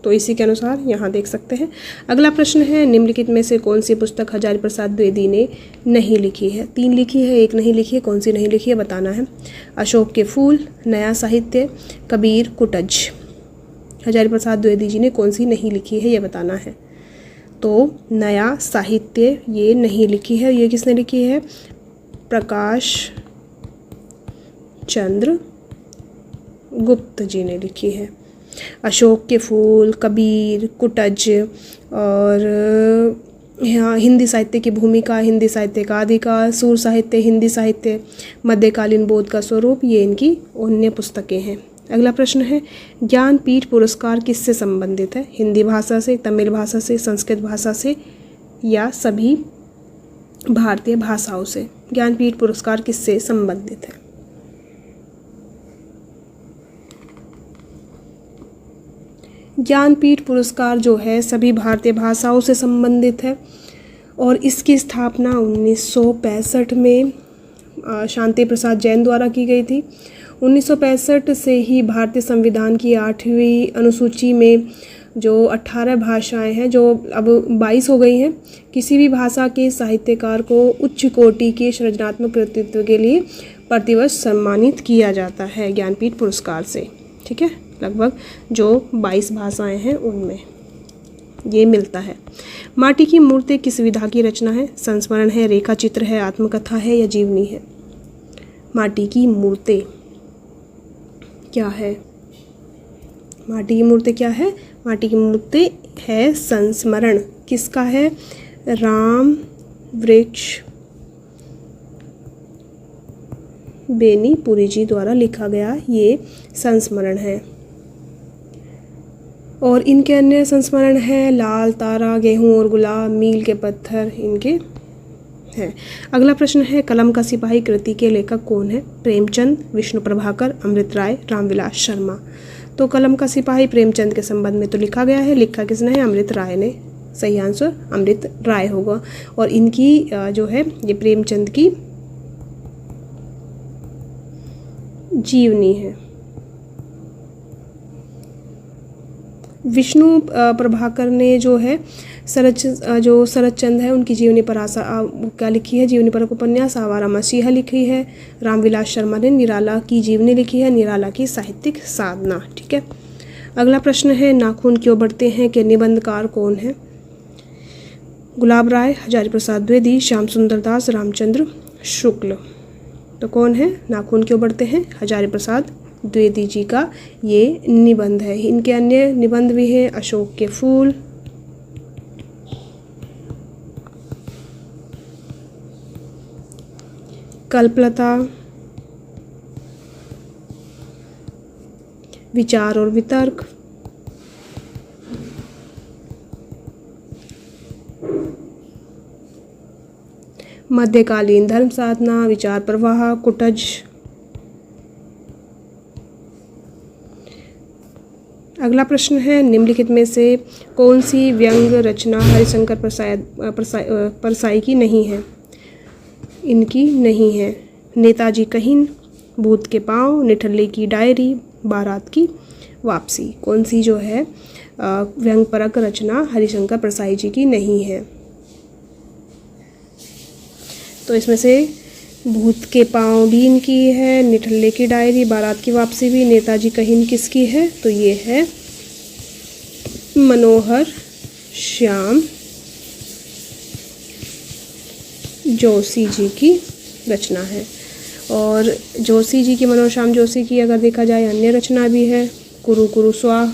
तो इसी के अनुसार यहाँ देख सकते हैं। अगला प्रश्न है, निम्नलिखित में से कौन सी पुस्तक हजारी प्रसाद द्विवेदी ने नहीं लिखी है? 3 लिखी है, 1 नहीं लिखी है। कौन सी नहीं लिखी है बताना है। अशोक के फूल, नया साहित्य, कबीर, कुटज। हजारी प्रसाद द्विवेदी जी ने कौन सी नहीं लिखी है ये बताना है। तो नया साहित्य ये नहीं लिखी है। ये किसने लिखी है? प्रकाश चंद्र गुप्त जी ने लिखी है। अशोक के फूल, कबीर, कुटज और यहाँ हिंदी साहित्य की भूमिका, हिंदी साहित्य का अधिकार, सूर साहित्य, हिंदी साहित्य, मध्यकालीन बोध का स्वरूप, ये इनकी अन्य पुस्तकें हैं। अगला प्रश्न है, ज्ञानपीठ पुरस्कार किससे संबंधित है? हिंदी भाषा से, तमिल भाषा से, संस्कृत भाषा से या सभी भारतीय भाषाओं से? ज्ञानपीठ पुरस्कार किससे संबंधित है? ज्ञानपीठ पुरस्कार जो है सभी भारतीय भाषाओं से संबंधित है और इसकी स्थापना 1965 में शांति प्रसाद जैन द्वारा की गई थी। 1965 से ही भारतीय संविधान की 8वीं अनुसूची में जो 18 भाषाएं हैं जो अब 22 हो गई हैं, किसी भी भाषा के साहित्यकार को उच्च कोटि के सृजनात्मक कृतित्व के लिए प्रतिवर्ष सम्मानित किया जाता है ज्ञानपीठ पुरस्कार से। ठीक है, लगभग जो 22 भाषाएं हैं उनमें। ये मिलता है। माटी की मूर्ति किस विधा की रचना है? संस्मरण है, रेखा चित्र है, आत्मकथा है या जीवनी है? माटी की मूर्ति क्या है? माटी की मूर्ति क्या है? माटी की मूर्ति है संस्मरण। किसका है? राम वृक्ष बेनीपुरी जी द्वारा लिखा गया ये संस्मरण है। और इनके अन्य संस्मरण है लाल तारा, गेहूं और गुलाब, मील के पत्थर इनके हैं। अगला प्रश्न है कलम का सिपाही कृति के लेखक कौन है? प्रेमचंद, विष्णु प्रभाकर, अमृत राय, रामविलास शर्मा। तो कलम का सिपाही प्रेमचंद के संबंध में तो लिखा गया है, लिखा किसने है? अमृत राय ने। सही आंसर अमृत राय होगा। और इनकी जो है ये प्रेमचंद की जीवनी है। विष्णु प्रभाकर ने जो है शरत चंद है उनकी जीवनी पर क्या लिखी है? जीवनी पर उपन्यास आवारा मसीहा लिखी है। रामविलास शर्मा ने निराला की जीवनी लिखी है, निराला की साहित्यिक साधना। ठीक है। अगला प्रश्न है नाखून क्यों बढ़ते हैं के निबंधकार कौन है? गुलाब राय, हजारी प्रसाद द्विवेदी, श्याम सुंदर दास, रामचंद्र शुक्ल। तो कौन है? नाखून क्यों बढ़ते हैं हजारी प्रसाद द्विवेदी जी का ये निबंध है। इनके अन्य निबंध भी हैं अशोक के फूल, कल्पलता, विचार और वितर्क, मध्यकालीन धर्म साधना, विचार प्रवाह, कुटज। अगला प्रश्न है निम्नलिखित में से कौन सी व्यंग रचना हरिशंकर परसाई की नहीं है? इनकी नहीं है। नेताजी कहिन, भूत के पाँव, निठल्ले की डायरी, बारात की वापसी। कौन सी जो है व्यंग परक रचना हरिशंकर परसाई जी की नहीं है? तो इसमें से भूत के पाँव भी इनकी है, निठल्ले की डायरी, बारात की वापसी भी, नेताजी कहिन किसकी है? तो ये है मनोहर श्याम जोशी जी की रचना है। और जोशी जी की, मनोहर श्याम जोशी की अगर देखा जाए अन्य रचना भी है, कुरु कुरु स्वाह,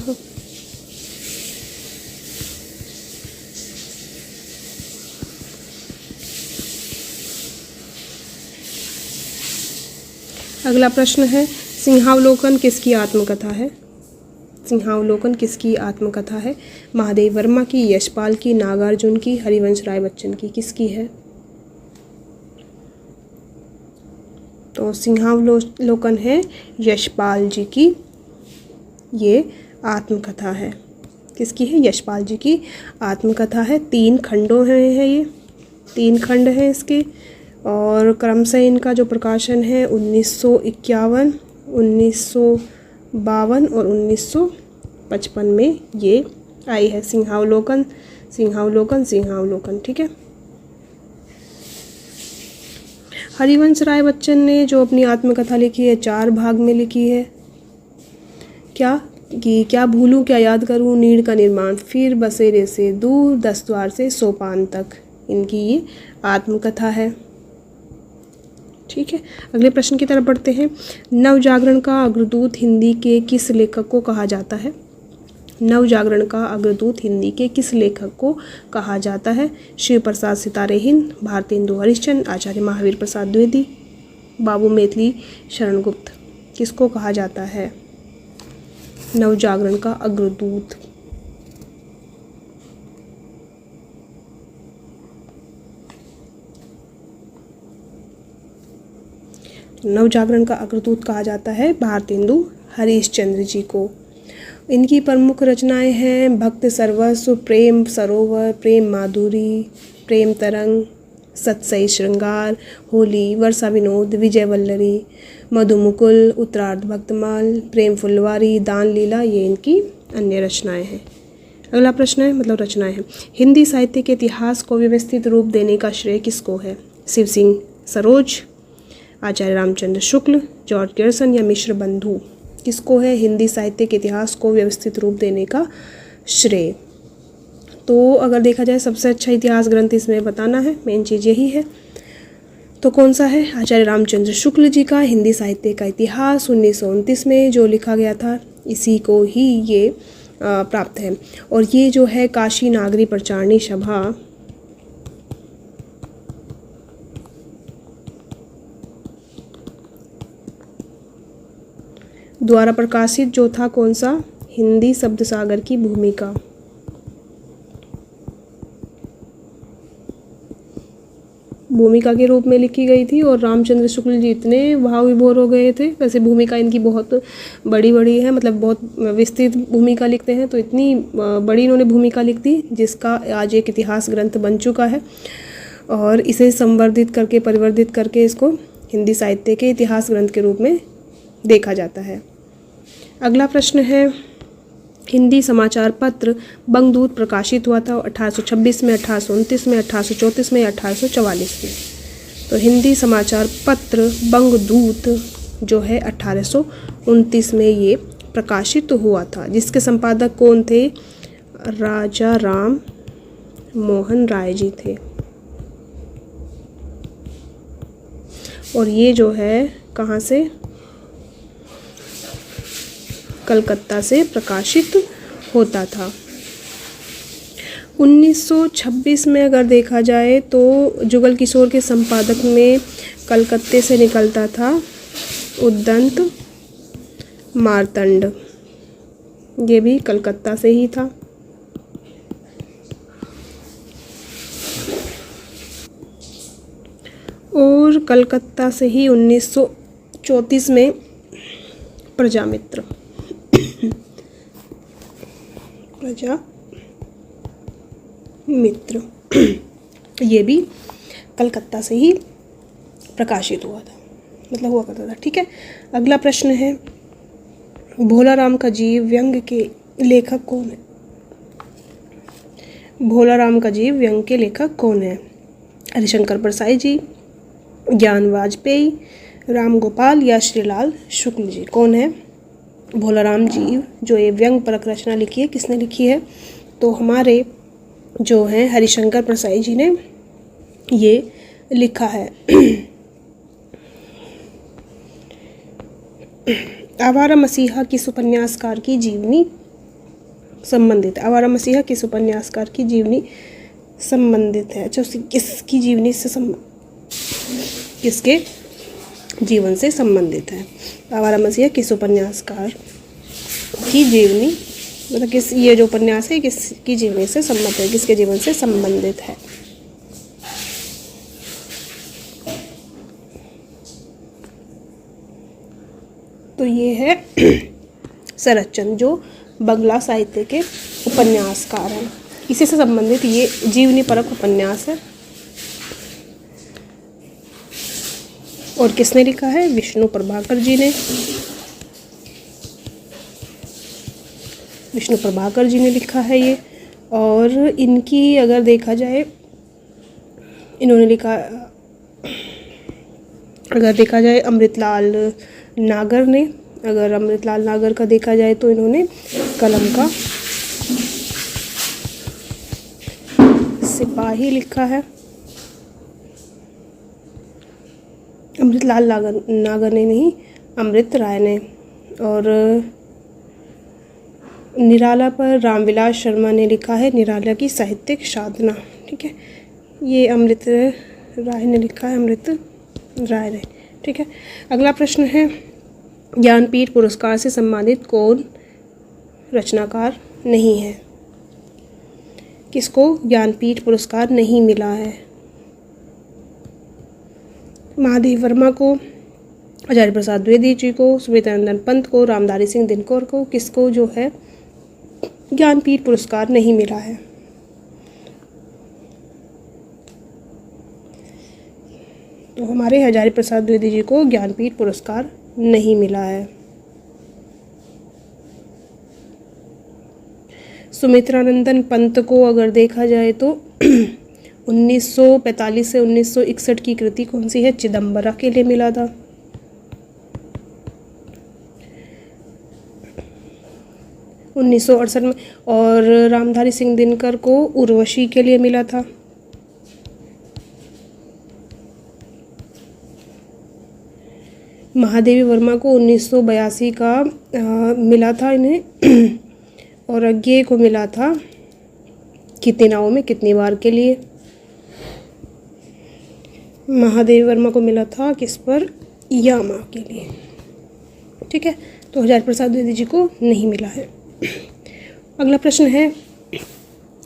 अगला प्रश्न है सिंहावलोकन किसकी आत्मकथा है? सिंहावलोकन किसकी आत्मकथा है? महादेव वर्मा की, यशपाल की, नागार्जुन की, हरिवंश राय बच्चन की। किसकी है? तो सिंहावलोकन है यशपाल जी की ये आत्मकथा है। किसकी है? यशपाल जी की आत्मकथा है। 3 खंडों में है ये, 3 खंड हैं इसके। और क्रमशः इनका जो प्रकाशन है 1951, 1952 और 1955 में ये आई है। सिंहावलोकन सिंहावलोकन सिंहावलोकन। ठीक है। हरिवंश राय बच्चन ने जो अपनी आत्मकथा लिखी है 4 भाग में लिखी है। क्या भूलूं क्या याद करूं, नीड़ का निर्माण, फिर बसेरे से दूर, 10 द्वार से सोपान तक, इनकी ये आत्मकथा है। ठीक है। अगले प्रश्न की तरफ बढ़ते हैं। नवजागरण का अग्रदूत हिंदी के किस लेखक को कहा जाता है? नवजागरण का अग्रदूत हिंदी के किस लेखक को कहा जाता है? शिव प्रसाद सितारे हिंद, भारतेंदु हरिश्चंद्र, आचार्य महावीर प्रसाद द्विवेदी, बाबू मैथिली शरण गुप्त। किसको कहा जाता है नवजागरण का अग्रदूत? नवजागरण का अग्रदूत कहा जाता है भारतेंदु हरिश्चंद्र जी को। इनकी प्रमुख रचनाएं हैं भक्त सर्वस्व, प्रेम सरोवर, प्रेम माधुरी, प्रेम तरंग, सत्सई श्रृंगार, होली, वर्षा विनोद, विजय वल्लरी, मधुमुकुल, उत्तरार्ध भक्तमाल, प्रेम फुलवारी, दान लीला। ये इनकी अन्य रचनाएं हैं। अगला प्रश्न है रचनाएं हैं। हिंदी साहित्य के इतिहास को व्यवस्थित रूप देने का श्रेय किसको है? शिव सिंह सरोज, आचार्य रामचंद्र शुक्ल, जॉर्ज गैरसन या मिश्र बंधु। किसको है हिंदी साहित्य के इतिहास को व्यवस्थित रूप देने का श्रेय? तो अगर देखा जाए सबसे अच्छा इतिहास ग्रंथ इसमें बताना है, मेन चीज़ यही है। तो कौन सा है? आचार्य रामचंद्र शुक्ल जी का हिंदी साहित्य का इतिहास 1929 में जो लिखा गया था, इसी को ही ये प्राप्त है। और ये जो है काशी नागरी प्रचारणी सभा द्वारा प्रकाशित जो था, कौन सा? हिंदी शब्द सागर की भूमिका। भूमिका के रूप में लिखी गई थी और रामचंद्र शुक्ल जी इतने भाव विभोर हो गए थे। वैसे भूमिका इनकी बहुत बड़ी बड़ी है, मतलब बहुत विस्तृत भूमिका लिखते हैं, तो इतनी बड़ी इन्होंने भूमिका लिख दी जिसका आज एक इतिहास ग्रंथ बन चुका है। और इसे संवर्धित करके, परिवर्धित करके इसको हिंदी साहित्य के इतिहास ग्रंथ के रूप में देखा जाता है। अगला प्रश्न है, हिंदी समाचार पत्र बंगदूत प्रकाशित हुआ था 1826 में, 1829 में, 1834 में या 1844 में? तो हिंदी समाचार पत्र बंगदूत जो है 1829 में ये प्रकाशित हुआ था, जिसके संपादक कौन थे? राजा राम मोहन राय जी थे। और ये जो है कहाँ से? कलकत्ता से प्रकाशित होता था। 1926 में अगर देखा जाए तो जुगल किशोर के संपादक में कलकत्ते से निकलता था उद्दंत मार्तंड, ये भी कलकत्ता से ही था। और कलकत्ता से ही 1934 में प्रजामित्र ये भी कलकत्ता से ही प्रकाशित हुआ था, मतलब हुआ करता था। ठीक है, अगला प्रश्न है, भोला राम का जीव व्यंग के लेखक कौन है? भोला राम का जीव व्यंग के लेखक कौन है? हरिशंकर परसाई जी, ज्ञान वाजपेयी, राम गोपाल या श्रीलाल शुक्ल जी? कौन है भोला राम जीव जो ये व्यंग परक रचना लिखी है? किसने लिखी है? तो हमारे जो हैं हरिशंकर परसाई जी ने ये लिखा है। आवारा मसीहा किस उपन्यासकार की जीवनी संबंधित है? आवारा मसीहा किस उपन्यासकार की जीवनी संबंधित है? अच्छा, किसकी जीवनी से किसके जीवन से संबंधित है? आवारा मसीहा किस उपन्यासकार की जीवनी, मतलब किस, ये जो उपन्यास है किसकी जीवनी से संबंधित है, किसके जीवन से संबंधित है? तो ये है शरतचंद्र जो बंगला साहित्य के उपन्यासकार हैं, इसी से संबंधित ये जीवनी परक उपन्यास है। और किसने लिखा है? विष्णु प्रभाकर जी ने। विष्णु प्रभाकर जी ने लिखा है ये। और इनकी अगर देखा जाए, इन्होंने लिखा, अगर देखा जाए अमृतलाल नागर ने, अगर अमृतलाल नागर का देखा जाए तो इन्होंने कलम का सिपाही लिखा है। अमृतलाल नागर ने नहीं, अमृत राय ने। और निराला पर रामविलास शर्मा ने लिखा है निराला की साहित्यिक साधना। ठीक है, ये अमृत राय ने लिखा है, अमृत राय ने। ठीक है, अगला प्रश्न है, ज्ञानपीठ पुरस्कार से सम्मानित कौन रचनाकार नहीं है? किसको ज्ञानपीठ पुरस्कार नहीं मिला है? महादेव वर्मा को, आचार्य प्रसाद द्विवेदी जी को, सुमित्रानंदन पंत को, रामधारी सिंह दिनकर को, किसको जो है ज्ञानपीठ पुरस्कार नहीं मिला है? तो हमारे आचार्य प्रसाद द्विवेदी जी को ज्ञानपीठ पुरस्कार नहीं मिला है। सुमित्रानंदन पंत को अगर देखा जाए तो 1945 से 1961 की कृति कौन सी है? चिदम्बरा के लिए मिला था। 1968 में। और रामधारी सिंह दिनकर को उर्वशी के लिए मिला था। महादेवी वर्मा को 1982 का मिला था इन्हें। और अज्ञे को मिला था कितनी नावों में कितनी बार के लिए। महादेवी वर्मा को मिला था किस पर, यामा के लिए। ठीक है, तो हजारी प्रसाद द्विवेदी जी को नहीं मिला है। अगला प्रश्न है,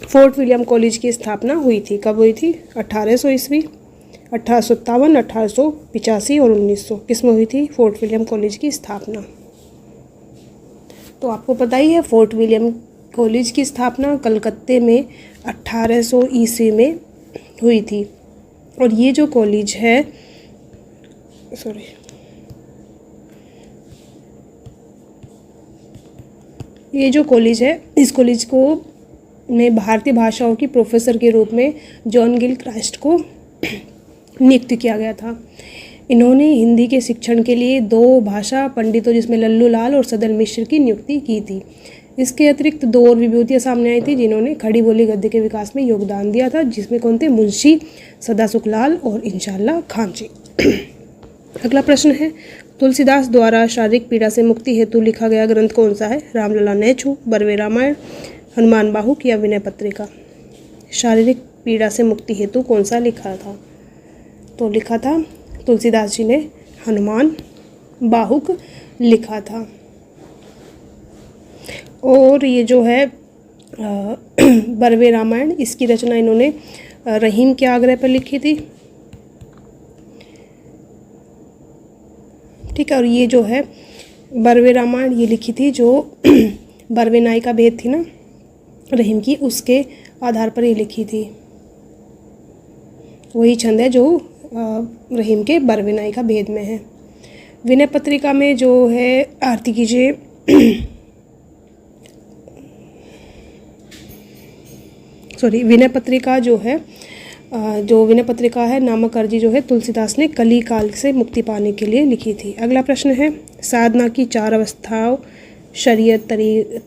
फोर्ट विलियम कॉलेज की स्थापना हुई थी, कब हुई थी? 1800 ईस्वी, 1857, 1885 और 1900, किस में हुई थी फोर्ट विलियम कॉलेज की स्थापना? तो आपको पता ही है, फोर्ट विलियम कॉलेज की स्थापना कलकत्ते में 1800 ईस्वी में हुई थी। और ये जो कॉलेज है, ये जो कॉलेज है, इस कॉलेज को में भारतीय भाषाओं की प्रोफेसर के रूप में जॉन गिलक्रास्ट को नियुक्त किया गया था। इन्होंने हिंदी के शिक्षण के लिए 2 भाषा पंडितों, जिसमें लल्लू लाल और सदल मिश्र की नियुक्ति की थी। इसके अतिरिक्त 2 और विभूतियाँ सामने आई थी जिन्होंने खड़ी बोली गद्य के विकास में योगदान दिया था, जिसमें कौन थे? मुंशी सदासुखलाल और इंशाअल्लाह खान जी। अगला प्रश्न है, तुलसीदास द्वारा शारीरिक पीड़ा से मुक्ति हेतु लिखा गया ग्रंथ कौन सा है? रामलला नेछू, बरवे रामायण, हनुमान बाहुक या विनय पत्रिका? शारीरिक पीड़ा से मुक्ति हेतु कौन सा लिखा था? तो लिखा था तुलसीदास जी ने हनुमान बाहुक लिखा था। और ये जो है बरवे रामायण, इसकी रचना इन्होंने रहीम के आग्रह पर लिखी थी। ठीक है, और ये जो है बरवे रामायण ये लिखी थी जो बरवे नाई का भेद थी ना रहीम की, उसके आधार पर ये लिखी थी। वही छंद है जो रहीम के बरवे नाई का भेद में है। विनय पत्रिका में जो है आरती कीजिए विनय पत्रिका जो है विनय पत्रिका है नामक अर्जी जो है तुलसीदास ने कली काल से मुक्ति पाने के लिए लिखी थी। अगला प्रश्न है, साधना की 4 अवस्थाओं शरीयत,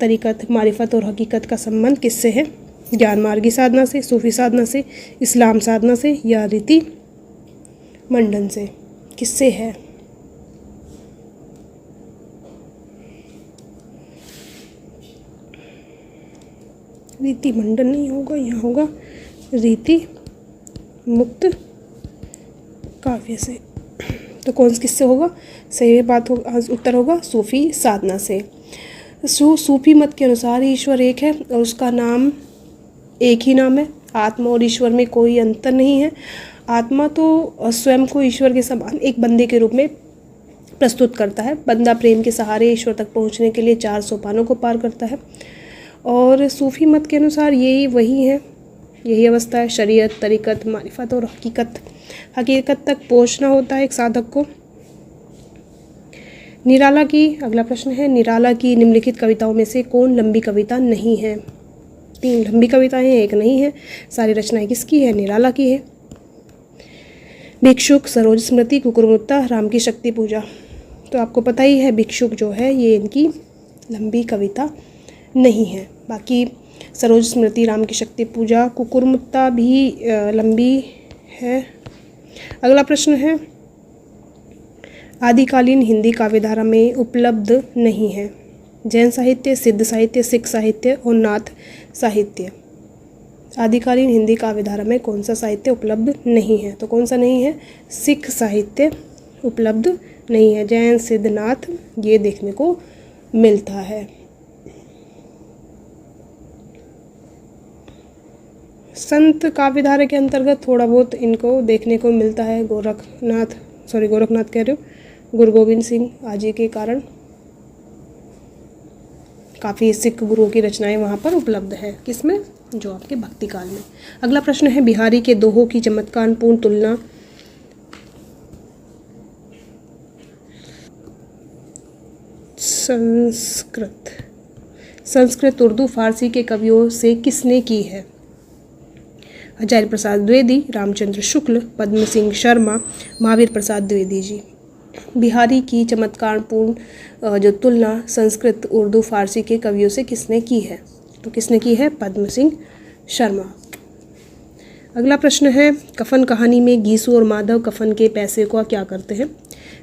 तरीकत, मारिफत और हकीकत का संबंध किससे है? ज्ञान मार्गी साधना से, सूफी साधना से, इस्लाम साधना से या रीति मंडन से? किससे है? रीति मंडन नहीं होगा, यहाँ होगा रीति मुक्त काव्य से। तो कौन किससे होगा? सही बात होगा, उत्तर होगा सूफी साधना से। सूफी मत के अनुसार ईश्वर एक है और उसका नाम एक ही नाम है। आत्मा और ईश्वर में कोई अंतर नहीं है। आत्मा तो स्वयं को ईश्वर के समान एक बंदे के रूप में प्रस्तुत करता है। बंदा प्रेम के सहारे ईश्वर तक पहुंचने के लिए 4 सोपानों को पार करता है। और सूफी मत के अनुसार यही वही है, यही अवस्था है, शरीयत, तरीकत, मारिफत और हकीकत तक पहुंचना होता है एक साधक को। निराला की, अगला प्रश्न है, निराला की निम्नलिखित कविताओं में से कौन लंबी कविता नहीं है? 3 लंबी कविताएं हैं, 1 नहीं है। सारी रचनाएं किसकी है? निराला की है। भिक्षुक, सरोज स्मृति, कुकुरमुत्ता, राम की शक्ति पूजा। तो आपको पता ही है भिक्षुक जो है ये इनकी लंबी कविता नहीं है। बाकी सरोज स्मृति, राम की शक्ति पूजा, कुकुरमुत्ता भी लंबी है। अगला प्रश्न है, आदिकालीन हिंदी काव्यधारा में उपलब्ध नहीं है जैन साहित्य, सिद्ध साहित्य, सिख साहित्य और नाथ साहित्य। आदिकालीन हिंदी काव्यधारा में कौन सा साहित्य उपलब्ध नहीं है? तो कौन सा नहीं है? सिख साहित्य उपलब्ध नहीं है। जैन, सिद्ध, नाथ ये देखने को मिलता है। संत काव्यधारा के अंतर्गत थोड़ा बहुत इनको देखने को मिलता है। गोरखनाथ कह रहे हो, गुरु गोविंद सिंह आजी के कारण काफ़ी सिख गुरुओं की रचनाएं वहाँ पर उपलब्ध है। किसमें? जो आपके भक्ति काल में। अगला प्रश्न है, बिहारी के दोहों की चमत्कारपूर्ण तुलना संस्कृत, उर्दू, फारसी के कवियों से किसने की है? हजारी प्रसाद द्विवेदी, रामचंद्र शुक्ल, पद्म सिंह शर्मा, महावीर प्रसाद द्विवेदी जी। बिहारी की चमत्कारपूर्ण जो तुलना संस्कृत, उर्दू, फारसी के कवियों से किसने की है? तो किसने की है? पद्म सिंह शर्मा। अगला प्रश्न है, कफन कहानी में घीसू और माधव कफन के पैसे को क्या करते हैं?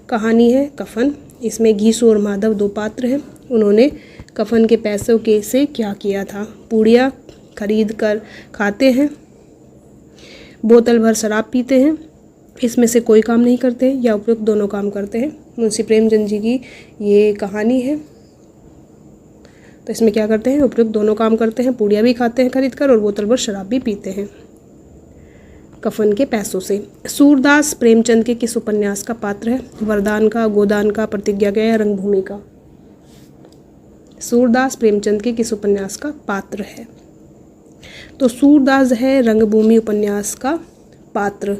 कहानी है कफन, इसमें घीसू और माधव दो पात्र हैं। उन्होंने कफन के पैसों के से क्या किया था? पूड़ियाँ खरीद कर खाते हैं, बोतल भर शराब पीते हैं, इसमें से कोई काम नहीं करते या उपयुक्त दोनों काम करते हैं। मुंशी प्रेमचंद जी की ये कहानी है। तो इसमें क्या करते हैं? उपयुक्त दोनों काम करते हैं, पूड़ियाँ भी खाते हैं खरीद कर और बोतल भर शराब भी पीते हैं कफन के पैसों से। सूरदास प्रेमचंद के किस उपन्यास का पात्र है? वरदान का, गोदान का, प्रतिज्ञा का या रंगभूमि का? सूरदास प्रेमचंद के किस उपन्यास का पात्र है? तो सूरदास है रंगभूमि उपन्यास का पात्र।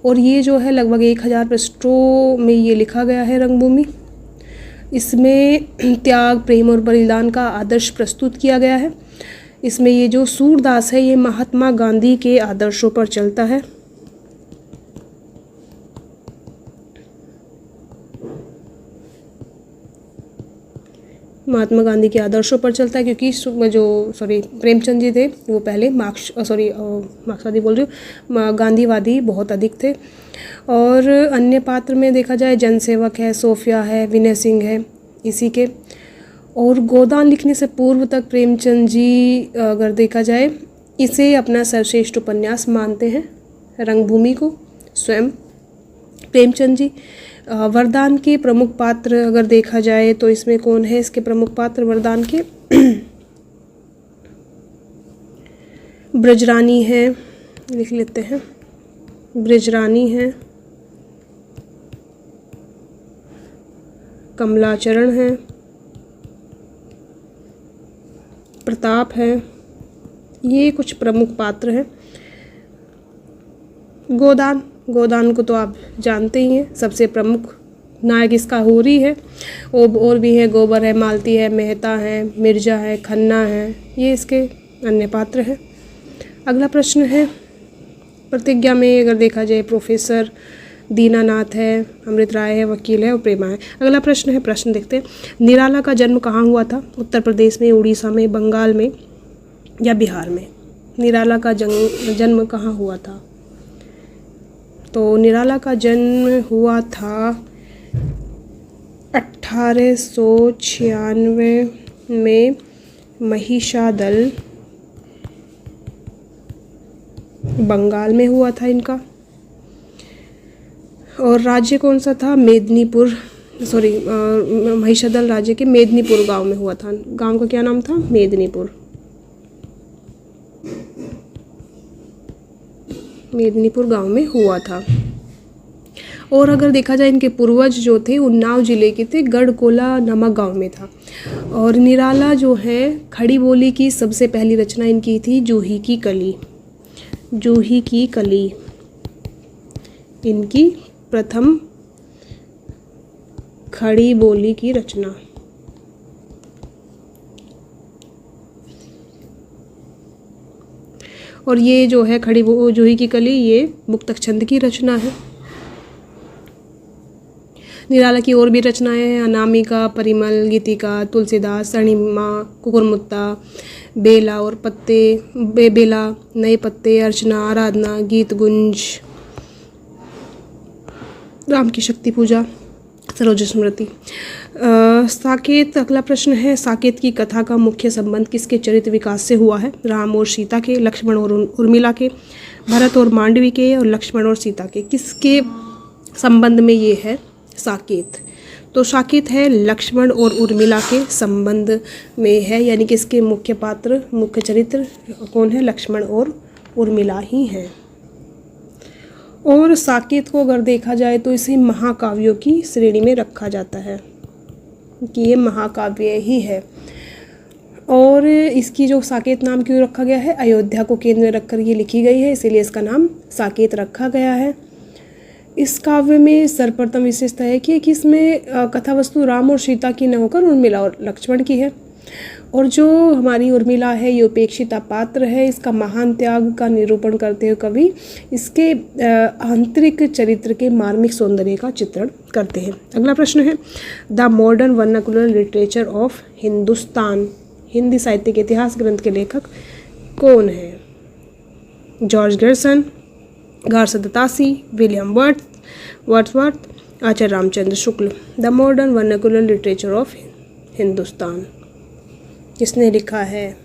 और ये जो है लगभग 1000 पृष्ठों में ये लिखा गया है रंगभूमि। इसमें त्याग, प्रेम और बलिदान का आदर्श प्रस्तुत किया गया है। इसमें ये जो सूरदास है ये महात्मा गांधी के आदर्शों पर चलता है। महात्मा गांधी के आदर्शों पर चलता है क्योंकि प्रेमचंद जी थे वो पहले मार्क्सवादी बोल रही हूँ, गांधीवादी बहुत अधिक थे। और अन्य पात्र में देखा जाए जनसेवक है, सोफिया है, विनय सिंह है इसी के। और गोदान लिखने से पूर्व तक प्रेमचंद जी अगर देखा जाए इसे अपना सर्वश्रेष्ठ उपन्यास मानते हैं, रंगभूमि को स्वयं प्रेमचंद जी। वरदान के प्रमुख पात्र अगर देखा जाए तो इसमें कौन है इसके प्रमुख पात्र वरदान के? ब्रजरानी है, लिख लेते हैं, ब्रजरानी है, कमलाचरण है, प्रताप है, ये कुछ प्रमुख पात्र हैं। गोदान को तो आप जानते ही हैं, सबसे प्रमुख नायक इसका होरी है। और भी है, गोबर है, मालती है, मेहता है, मिर्जा है, खन्ना है, ये इसके अन्य पात्र हैं। अगला प्रश्न है, प्रतिज्ञा में अगर देखा जाए प्रोफेसर दीनानाथ है, अमृत राय है, वकील है और प्रेमा है। अगला प्रश्न है, प्रश्न देखते हैं, निराला का जन्म कहाँ हुआ था? उत्तर प्रदेश में, उड़ीसा में, बंगाल में या बिहार में? निराला का जन्म कहाँ हुआ था? तो निराला का जन्म हुआ था 1896 में महिषादल, बंगाल में हुआ था इनका। और राज्य कौन सा था? मेदिनीपुर, महिषादल राज्य के मेदिनीपुर गांव में हुआ था। गांव का क्या नाम था? मेदिनीपुर गांव में हुआ था। और अगर देखा जाए इनके पूर्वज जो थे उन्नाव जिले के थे, गढ़कोला नामक गांव में था। और निराला जो है खड़ी बोली की सबसे पहली रचना इनकी थी जूही की कली। जूही की कली इनकी प्रथम खड़ी बोली की रचना। और ये जो है जूही की कली ये मुक्तक की रचना है। निराला की और भी रचनाएं हैं, अनामिका, परिमल, गीतिका, तुलसीदास, अणिमा, कुकुरमुत्ता, बेला और पत्ते, बेला, नए पत्ते, अर्चना, आराधना, गीत गुंज, राम की शक्ति पूजा, सरोज स्मृति। साकेत, अगला प्रश्न है, साकेत की कथा का मुख्य संबंध किसके चरित्र विकास से हुआ है? राम और सीता के, लक्ष्मण और उर्मिला के, भरत और मांडवी के और लक्ष्मण और सीता के। किसके संबंध में ये है साकेत? तो साकेत है लक्ष्मण और उर्मिला के संबंध में है, यानी कि इसके मुख्य पात्र, मुख्य चरित्र कौन है? लक्ष्मण और उर्मिला ही हैं। और साकेत को अगर देखा जाए तो इसे महाकाव्यों की श्रेणी में रखा जाता है कि ये महाकाव्य ही है। और इसकी जो साकेत नाम क्यों रखा गया है? अयोध्या को केंद्र में रखकर ये लिखी गई है, इसीलिए इसका नाम साकेत रखा गया है। इस काव्य में सर्वप्रथम विशेषता है कि इसमें कथा वस्तु राम और सीता की न होकर उर्मिला और लक्ष्मण की है। और जो हमारी उर्मिला है ये उपेक्षिता पात्र है। इसका महान त्याग का निरूपण करते हुए कवि इसके आंतरिक चरित्र के मार्मिक सौंदर्य का चित्रण करते हैं। अगला प्रश्न है, the modern vernacular literature of Hindustan, Hindi साहित्य के इतिहास ग्रंथ के लेखक कौन है? जॉर्ज गैरसन, घारसदासी, William Wordsworth, Acharya Ramchandra Shukla. The modern vernacular literature of Hindustan किसने लिखा है?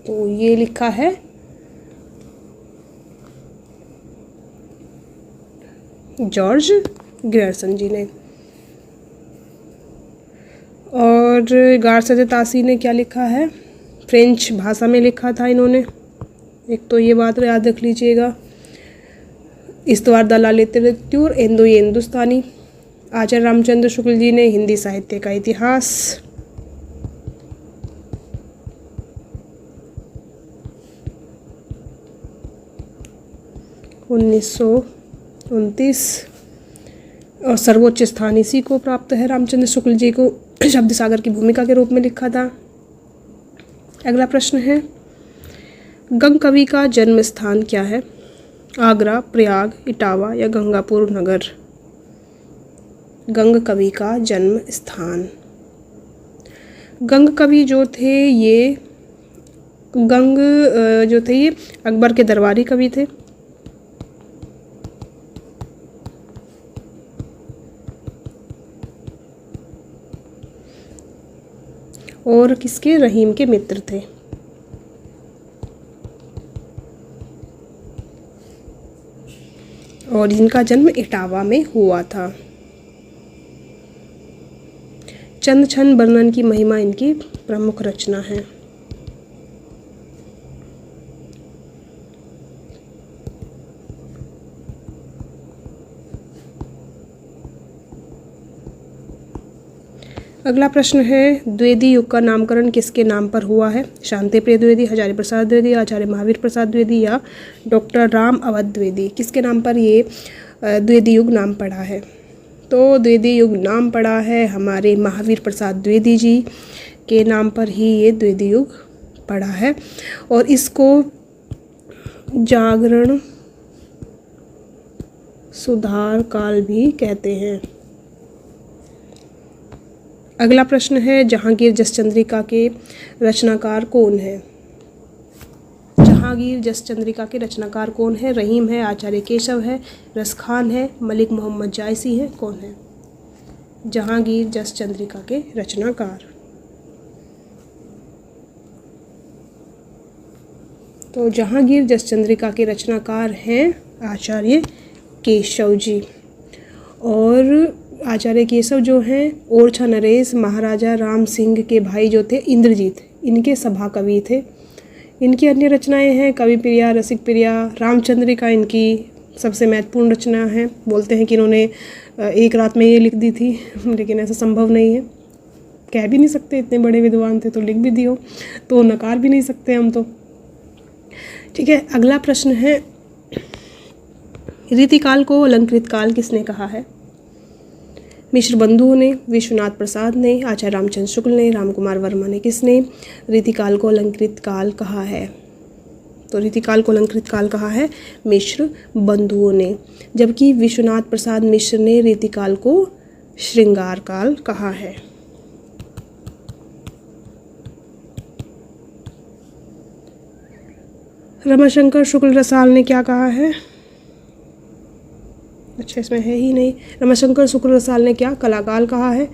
तो ये लिखा है जॉर्ज ग्रेयर्सन जी ने। और घारसदासी ने क्या लिखा है? फ्रेंच भाषा में लिखा था इन्होंने। एक तो ये बात याद रख लीजिएगा। इस्तवार दलाल लिटरेचर हिंदुस्तानी। आचार्य रामचंद्र शुक्ल जी ने हिंदी साहित्य का इतिहास। (1929) और सर्वोच्च स्थान इसी को प्राप्त है। रामचंद्र शुक्ल जी को शब्द सागर की भूमिका के रूप में लिखा था। अगला प्रश्न है, गंग कवि का जन्म स्थान क्या है? आगरा, प्रयाग, इटावा या गंगापुर नगर? गंग कवि का जन्म स्थान। गंग कवि जो थे ये अकबर के दरबारी कवि थे। और किसके? रहीम के मित्र थे। और इनका जन्म इटावा में हुआ था। चंद छंद वर्णन की महिमा इनकी प्रमुख रचना है। अगला प्रश्न है, द्विवेदी युग का नामकरण किसके नाम पर हुआ है? शांति प्रिय द्विवेदी, हजारी प्रसाद द्विवेदी, आचार्य महावीर प्रसाद द्विवेदी या डॉक्टर राम अवध द्विवेदी? किसके नाम पर ये द्विवेदी युग नाम पड़ा है? तो द्विवेदी युग नाम पड़ा है हमारे महावीर प्रसाद द्विवेदी जी के नाम पर ही ये द्विवेदी युग पड़ा है। और इसको जागरण सुधार काल भी कहते हैं। अगला प्रश्न है, जहांगीर जस चंद्रिका के रचनाकार कौन है? जहांगीर जस चंद्रिका के रचनाकार कौन है? रहीम है, आचार्य केशव है, रसखान है, मलिक मोहम्मद जायसी है, कौन है? जहांगीर जस चंद्रिका के रचनाकार। तो जहांगीर जस चंद्रिका के रचनाकार हैं आचार्य केशव जी। और आचार्य केशव जो हैं ओरछा नरेश महाराजा राम सिंह के भाई जो थे इंद्रजीत, इनके सभा कवि थे। इनकी अन्य रचनाएं हैं कवि प्रिया, रसिक प्रिया, रामचंद्रिका इनकी सबसे महत्वपूर्ण रचना है। बोलते हैं कि इन्होंने एक रात में ये लिख दी थी, लेकिन ऐसा संभव नहीं है। कह भी नहीं सकते, इतने बड़े विद्वान थे तो लिख भी दियो, तो नकार भी नहीं सकते हम तो। ठीक है, अगला प्रश्न है, रीतिकाल को अलंकृत काल किसने कहा है? मिश्र बंधुओं ने, विश्वनाथ प्रसाद ने, आचार्य रामचंद्र शुक्ल ने, रामकुमार वर्मा ने। किसने रीतिकाल को अलंकृत काल कहा है? तो रीतिकाल को अलंकृत काल कहा है मिश्र बंधुओं ने, जबकि विश्वनाथ प्रसाद मिश्र ने रीतिकाल को श्रृंगार काल कहा है। रमाशंकर शुक्ल रसाल ने क्या कहा है? अच्छा, इसमें है ही नहीं। रमाशंकर शुक्ल रसाल ने क्या कलाकाल कहा है?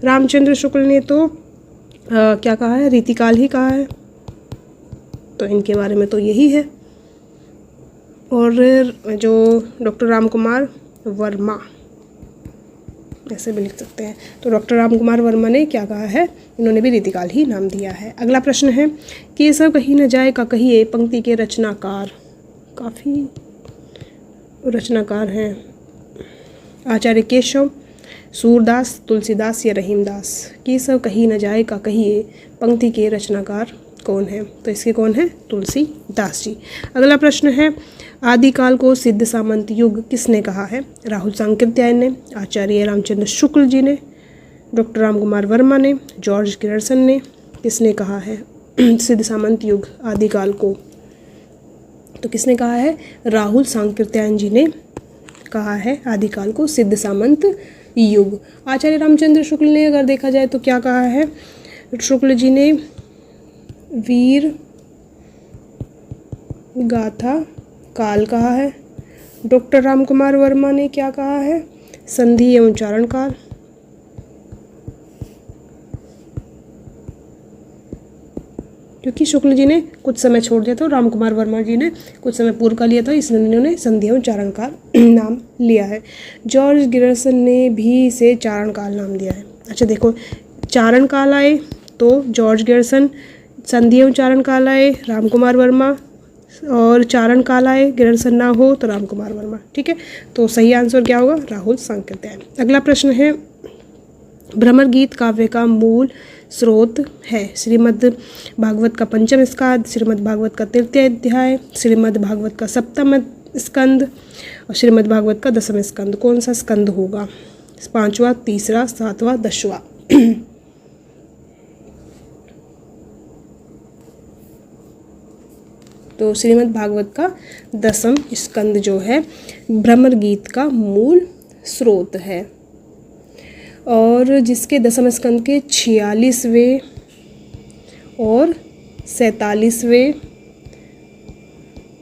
रामचंद्र शुक्ल ने तो क्या कहा है? रीतिकाल ही कहा है। तो इनके बारे में तो यही है। और जो डॉक्टर रामकुमार वर्मा, ऐसे भी लिख सकते हैं, तो डॉक्टर रामकुमार वर्मा ने क्या कहा है? इन्होंने भी रीतिकाल ही नाम दिया है। अगला प्रश्न है, केशव कहीं न जाए का कहिए पंक्ति के रचनाकार। काफ़ी रचनाकार हैं आचार्य केशव, सूरदास, तुलसीदास या रहीमदास। केशव कहीं न जाए का कहिए पंक्ति के रचनाकार कौन है? तो इसके कौन है? तुलसीदास जी। अगला प्रश्न है, आदिकाल को सिद्ध सामंत युग किसने कहा है? राहुल सांकृत्यायन ने, आचार्य रामचंद्र शुक्ल जी ने, डॉक्टर रामकुमार वर्मा ने, जॉर्ज गियर्सन ने। किसने कहा है सिद्ध सामंत युग आदिकाल को? तो किसने कहा है? राहुल सांकृत्यायन जी ने कहा है आदिकाल को सिद्ध सामंत युग। आचार्य रामचंद्र शुक्ल ने अगर देखा जाए तो क्या कहा है? शुक्ल जी ने वीर गाथा काल कहा है। डॉक्टर रामकुमार वर्मा ने क्या कहा है? संधि एवं चारण काल। क्योंकि शुक्ल जी ने कुछ समय छोड़ दिया था, रामकुमार वर्मा जी ने कुछ समय पूर्व का लिया था, इसलिए उन्होंने संधि एवं चारण काल नाम लिया है। जॉर्ज गियर्सन ने भी इसे चारण काल नाम दिया है। अच्छा देखो, चारण काल आए तो जॉर्ज गियर्सन, संधि एवं चारण काल आए रामकुमार वर्मा, और चारण काल आए गियर्सन ना हो तो रामकुमार वर्मा। ठीक है, तो सही आंसर क्या होगा? राहुल सांकृत्यायन। अगला प्रश्न है, भ्रमर गीत काव्य का मूल स्रोत है? श्रीमद् भागवत का पंचम स्कंद, श्रीमद् भागवत का तृतीय अध्याय, श्रीमद् भागवत का सप्तम स्कंद और श्रीमद् भागवत का दसम स्कंद। कौन सा स्कंद होगा? पांचवा, तीसरा, सातवां, 10वां? तो श्रीमद् भागवत का दसम स्कंद जो है भ्रमर गीत का मूल स्रोत है, और जिसके दसम स्कंद के 46वें और 47वें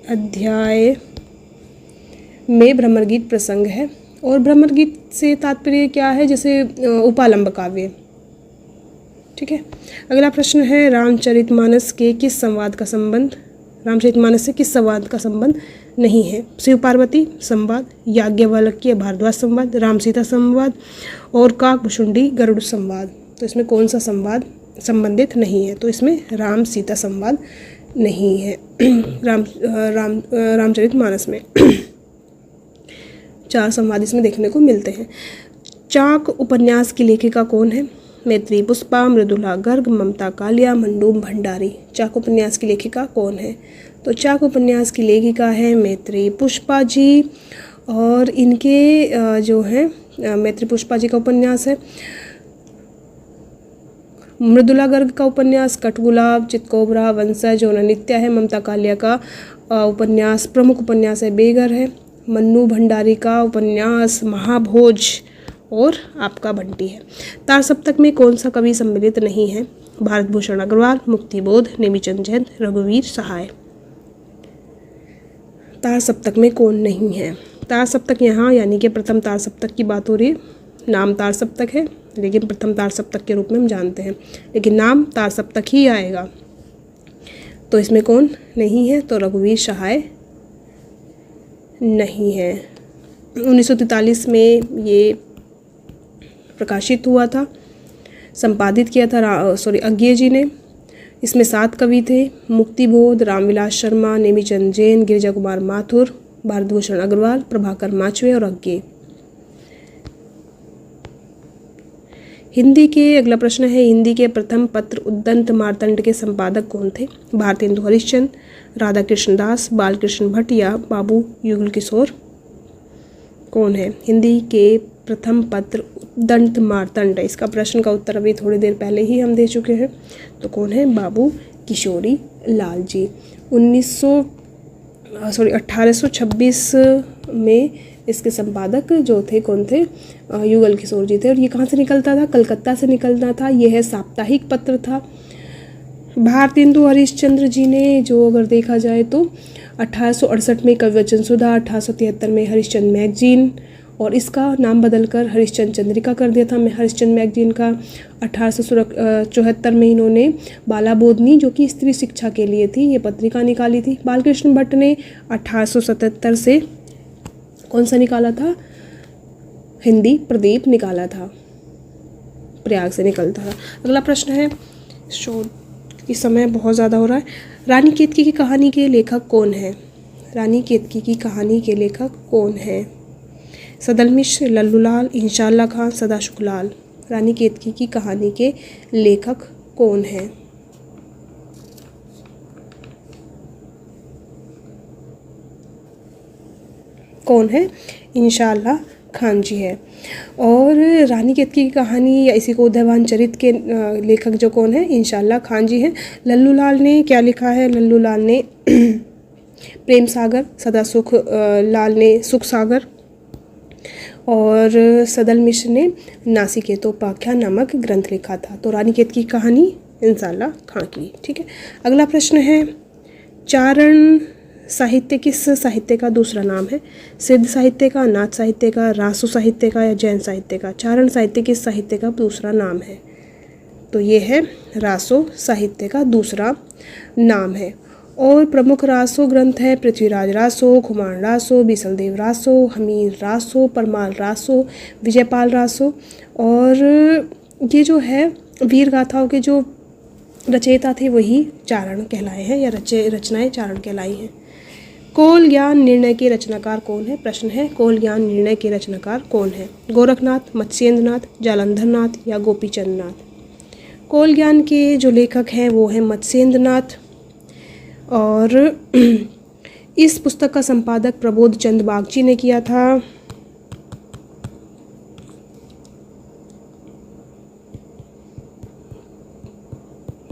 अध्याय में भ्रमर गीत प्रसंग है। और भ्रमर गीत से तात्पर्य क्या है? जैसे उपालंब काव्य। ठीक है, अगला प्रश्न है, रामचरितमानस के किस संवाद का संबंध रामचरितमानस से किस संवाद का संबंध नहीं है? शिव पार्वती संवाद, याज्ञवल्क्य भारद्वाज संवाद, राम सीता संवाद और काकभुशुंडी गरुड़ संवाद। तो इसमें कौन सा संवाद संबंधित नहीं है? तो इसमें राम सीता संवाद नहीं है रामचरितमानस में। 4 संवाद इसमें देखने को मिलते हैं। चाक उपन्यास की लेखिका कौन है? मैत्री पुष्पा, मृदुला गर्ग, ममता कालिया, मंडूम भंडारी। चाक उपन्यास की लेखिका कौन है? तो चाक उपन्यास की लेखिका है मैत्री पुष्पा जी, और इनके जो है मैत्री पुष्पा जी का उपन्यास है। मृदुला गर्ग का उपन्यास कठगुलाब, चितकोबरा, वंशज और अनित्या है। ममता कालिया का उपन्यास प्रमुख उपन्यास है बेगर है। मन्नू भंडारी का उपन्यास महाभोज और आपका बंटी है। तार सप्तक में कौन सा कवि सम्मिलित नहीं है? भारत भूषण अग्रवाल, मुक्तिबोध, नेमीचंद जैन, रघुवीर सहाय। तार सप्तक में कौन नहीं है? तार सप्तक यहाँ यानी कि प्रथम तार सप्तक की बात हो रही है। नाम तार सप्तक है लेकिन प्रथम तार सप्तक के रूप में हम जानते हैं, लेकिन नाम तार सप्तक ही आएगा। तो इसमें कौन नहीं है? तो रघुवीर सहाय नहीं है। 1943 में ये प्रकाशित हुआ था, संपादित किया था अज्ञे जी ने। इसमें 7 कवि थे, मुक्तिबोध, रामविलास शर्मा, नेमीचंद जैन, गिरिजा कुमार माथुर, भारत भूषण अग्रवाल, प्रभाकर माचवे और अज्ञे। हिंदी के अगला प्रश्न है, हिंदी के प्रथम पत्र उद्दंत मार्तंड के संपादक कौन थे? भारतेंदु हरिश्चंद्र, राधा कृष्ण दास, बालकृष्ण भट्ट या बाबू युगल किशोर। कौन है हिंदी के प्रथम पत्र उद्दंत मार्तंड? इसका प्रश्न का उत्तर अभी थोड़ी देर पहले ही हम दे चुके हैं। तो कौन है? बाबू किशोरी लाल जी। 1826 में इसके संपादक जो थे कौन थे? युगल किशोर जी थे। और ये कहाँ से निकलता था? कलकत्ता से निकलता था। यह साप्ताहिक पत्र था। भारतेंदु हरिश्चंद्र जी ने जो अगर देखा जाए तो 1868 में कवि वचन सुधा, 1873 में हरिश्चंद्र मैगजीन, और इसका नाम बदलकर हरिश्चंद्र चंद्रिका कर दिया था मैं हरिश्चंद्र मैगजीन का। 1874 में इन्होंने बाला बोधनी जो कि स्त्री शिक्षा के लिए थी ये पत्रिका निकाली थी। बालकृष्ण भट्ट ने 1877 से कौन सा निकाला था? हिंदी प्रदीप निकाला था, प्रयाग से निकलता था। अगला प्रश्न है, शोध की समय बहुत ज़्यादा हो रहा है। रानी केतकी की कहानी के लेखक कौन है? रानी केतकी की कहानी के लेखक कौन है? सदल मिश्र, लल्लूलाल, इंशाअल्लाह खां, सदाशुकलाल। रानी केतकी की कहानी के लेखक कौन है? कौन है? इंशाअल्लाह खान जी है। और रानी केतकी की कहानी या इसी को उदयभान चरित के लेखक जो कौन है? इंशाअल्लाह खान जी हैं। लल्लू लाल ने क्या लिखा है? लल्लू लाल ने प्रेम सागर, सदा सुख लाल ने सुख सागर और सदल मिश्र ने नासिकेतोपाख्यान नामक ग्रंथ लिखा था। तो रानी केतकी की कहानी इंशाअल्लाह खान की। ठीक है, अगला प्रश्न है, चारण साहित्य किस साहित्य का दूसरा नाम है? सिद्ध साहित्य का, नाथ साहित्य का, रासो साहित्य का या जैन साहित्य का? चारण साहित्य किस साहित्य का दूसरा नाम है? तो ये है रासो साहित्य का दूसरा नाम है। और प्रमुख रासो ग्रंथ है पृथ्वीराज रासो, खुमान रासो, बीसलदेव रासो, हमीर रासो, परमाल रासो, विजयपाल रासो। और ये जो है वीर गाथाओं के जो रचयिता थे वही चारण कहलाए हैं या रचनाएं चारण कहलाई हैं। कोल ज्ञान निर्णय के रचनाकार कौन है? प्रश्न है, कोल ज्ञान निर्णय के रचनाकार कौन है? गोरखनाथ, मत्स्येंद्रनाथ, जालंधरनाथ या गोपीचंद नाथ? कोल ज्ञान के जो लेखक हैं वो हैं मत्स्येंद्रनाथ। और इस पुस्तक का संपादक प्रबोध चंद बागची ने किया था।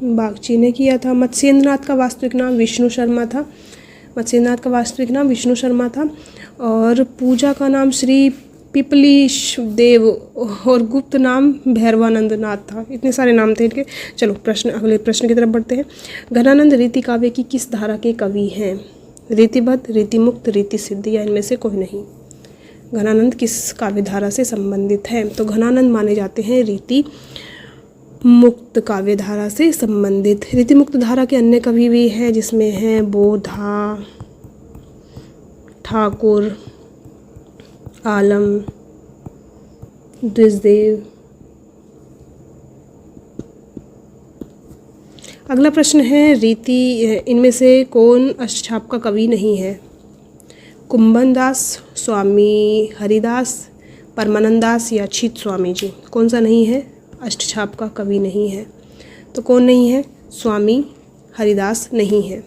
बागची ने किया था। मत्स्येंद्रनाथ का वास्तविक नाम विष्णु शर्मा था। मत्स्येंद्रनाथ का वास्तविक नाम विष्णु शर्मा था। और पूजा का नाम श्री पिपलीश देव और गुप्त नाम भैरवानंद नाथ था। इतने सारे नाम थे इनके। चलो अगले प्रश्न की तरफ बढ़ते हैं। घनानंद रीति काव्य की किस धारा के कवि हैं? रीतिबद्ध, रीतिमुक्त, रीति सिद्ध या इनमें से कोई नहीं? घनानंद किस काव्य धारा से संबंधित है? तो घनानंद माने जाते हैं रीति मुक्त काव्य धारा से संबंधित। रीति मुक्त धारा के अन्य कवि भी हैं जिसमें हैं बोधा, ठाकुर, आलम, द्विजदेव। अगला प्रश्न है, रीति इनमें से कौन अष्टछाप का कवि नहीं है? कुंभन दास, स्वामी हरिदास, परमानंद दास या अछित स्वामी जी? कौन सा नहीं है? अष्टछाप का कवि नहीं है। तो कौन नहीं है? स्वामी हरिदास नहीं है।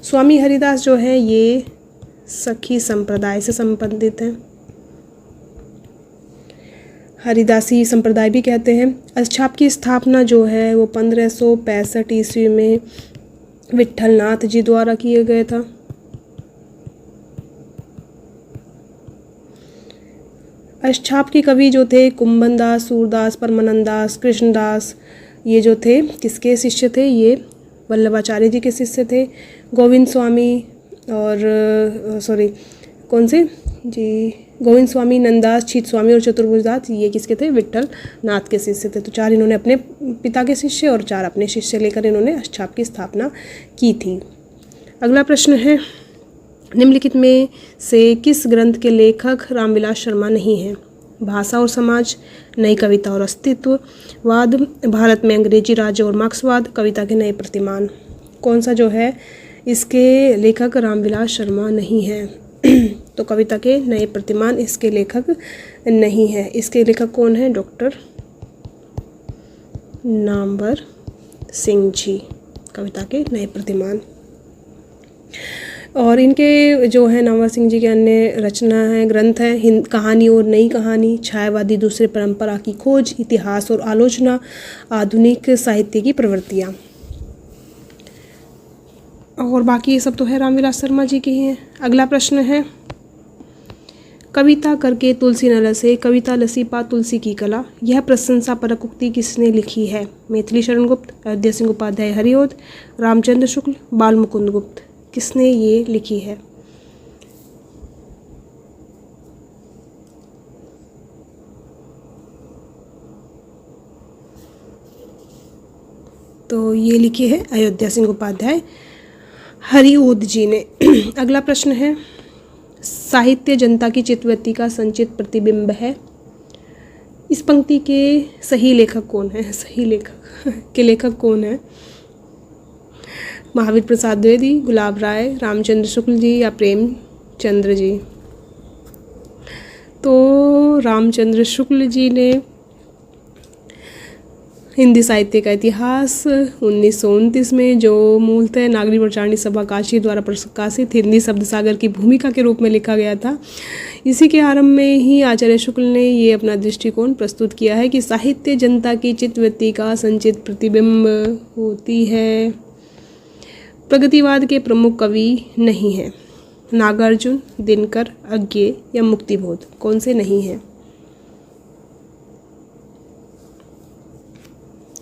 स्वामी हरिदास जो है ये सखी संप्रदाय से संबंधित हैं, हरिदासी संप्रदाय भी कहते हैं। अष्टछाप की स्थापना जो है वो 1565 ईस्वी में विट्ठल नाथ जी द्वारा किए गए था। अष्टछाप के कवि जो थे कुंभन दास, सूरदास, परमानंद दास, कृष्णदास, ये जो थे किसके शिष्य थे? ये वल्लभाचार्य जी के शिष्य थे। गोविंद स्वामी और कौन से जी? गोविंद स्वामी, नंददास, छीत स्वामी और चतुर्भुजदास, ये किसके थे? विट्ठल नाथ के शिष्य थे। तो 4 इन्होंने अपने पिता के शिष्य और 4 अपने शिष्य लेकर इन्होंने अष्टछाप की स्थापना की थी। अगला प्रश्न है, निम्नलिखित में से किस ग्रंथ के लेखक रामविलास शर्मा नहीं हैं? भाषा और समाज, नई कविता और अस्तित्ववाद, भारत में अंग्रेजी राज्य और मार्क्सवाद, कविता के नए प्रतिमान? कौन सा जो है इसके लेखक रामविलास शर्मा नहीं है? तो कविता के नए प्रतिमान इसके लेखक नहीं है। इसके लेखक कौन है? डॉक्टर नामवर सिंह जी, कविता के नए प्रतिमान। और इनके जो है नामवर सिंह जी के अन्य रचना है, ग्रंथ है कहानी और नई कहानी, छायावादी दूसरे परंपरा की खोज, इतिहास और आलोचना, आधुनिक साहित्य की प्रवृत्तियाँ। और बाकी ये सब तो है रामविलास शर्मा जी की हैं। अगला प्रश्न है, कविता करके तुलसी न लसे, कविता लसी पा तुलसी की कला, यह प्रशंसा परक उक्ति किसने लिखी है? मैथिली शरण गुप्त, अयोध्या सिंह उपाध्याय हरिओद, रामचंद्र शुक्ल, बाल मुकुंद गुप्त? किसने ये लिखी है? तो ये लिखी है अयोध्या सिंह उपाध्याय हरिओद जी ने। अगला प्रश्न है, साहित्य जनता की चित्तवृत्ति का संचित प्रतिबिंब है। इस पंक्ति के सही लेखक कौन है? सही लेखक के लेखक कौन है? महावीर प्रसाद द्विवेदी, गुलाब राय, रामचंद्र शुक्ल जी या प्रेमचंद्र जी? तो रामचंद्र शुक्ल जी ने हिंदी साहित्य का इतिहास 1929 में, जो मूलतः नागरी प्रचारणी सभा काशी द्वारा प्रकाशित हिंदी शब्द सागर की भूमिका के रूप में लिखा गया था। इसी के आरंभ में ही आचार्य शुक्ल ने ये अपना दृष्टिकोण प्रस्तुत किया है कि साहित्य जनता की चित्तवृत्ति का संचित प्रतिबिंब होती है। प्रगतिवाद के प्रमुख कवि नहीं हैं। नागार्जुन, दिनकर, अज्ञे या मुक्तिबोध कौन से नहीं हैं?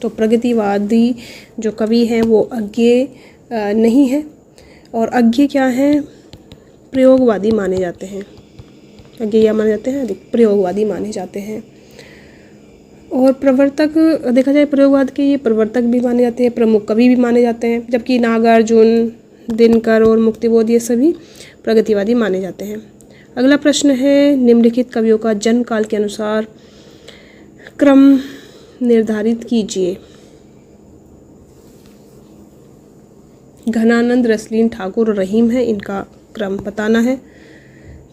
तो प्रगतिवादी जो कवि हैं वो अज्ञे नहीं है। और अज्ञे क्या हैं? प्रयोगवादी माने जाते हैं। अज्ञे क्या माने जाते हैं? प्रयोगवादी माने जाते हैं। और प्रवर्तक देखा जाए प्रयोगवाद के, ये प्रवर्तक भी माने जाते हैं, प्रमुख कवि भी माने जाते हैं, जबकि नागार्जुन, दिनकर और मुक्तिबोध ये सभी प्रगतिवादी माने जाते हैं। अगला प्रश्न है, निम्नलिखित कवियों का जन्म काल के अनुसार क्रम निर्धारित कीजिए। घनानंद, रसलीन, ठाकुर और रहीम है, इनका क्रम बताना है।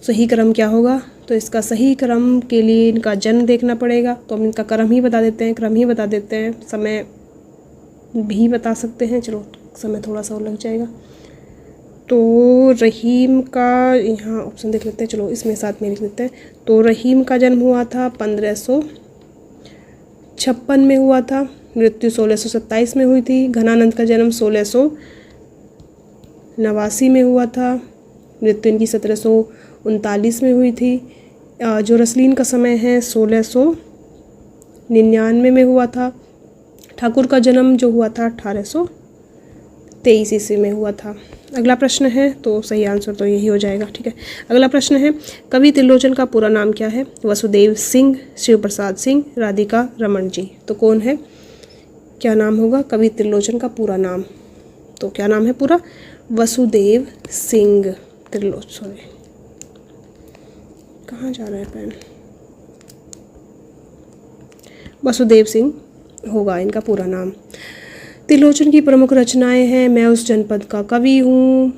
सही क्रम क्या होगा? तो इसका सही क्रम के लिए इनका जन्म देखना पड़ेगा, तो हम इनका क्रम ही बता देते हैं, क्रम ही बता देते हैं। समय भी बता सकते हैं, चलो समय थोड़ा सा और लग जाएगा। तो रहीम का यहाँ ऑप्शन देख लेते हैं, चलो इसमें साथ में लिख लेते हैं। तो रहीम का जन्म हुआ था 1556 में हुआ था, मृत्यु 1627 में हुई थी। घनानंद का जन्म 1689 में हुआ था, मृत्यु इनकी 1739 में हुई थी। जो रसलीन का समय है 1699 में हुआ था। ठाकुर का जन्म जो हुआ था 1823 ईस्वी में हुआ था। अगला प्रश्न है, तो सही आंसर तो यही हो जाएगा, ठीक है। अगला प्रश्न है, कवि त्रिलोचन का पूरा नाम क्या है? वसुदेव सिंह, शिव प्रसाद सिंह, राधिका रमन जी। तो कौन है? क्या नाम होगा कवि त्रिलोचन का पूरा नाम? तो क्या नाम है पूरा? वसुदेव सिंह त्रिलोचन। कहाँ जा रहा है पेन? वसुदेव सिंह होगा इनका पूरा नाम। त्रिलोचन की प्रमुख रचनाएं हैं, मैं उस जनपद का कवि हूँ,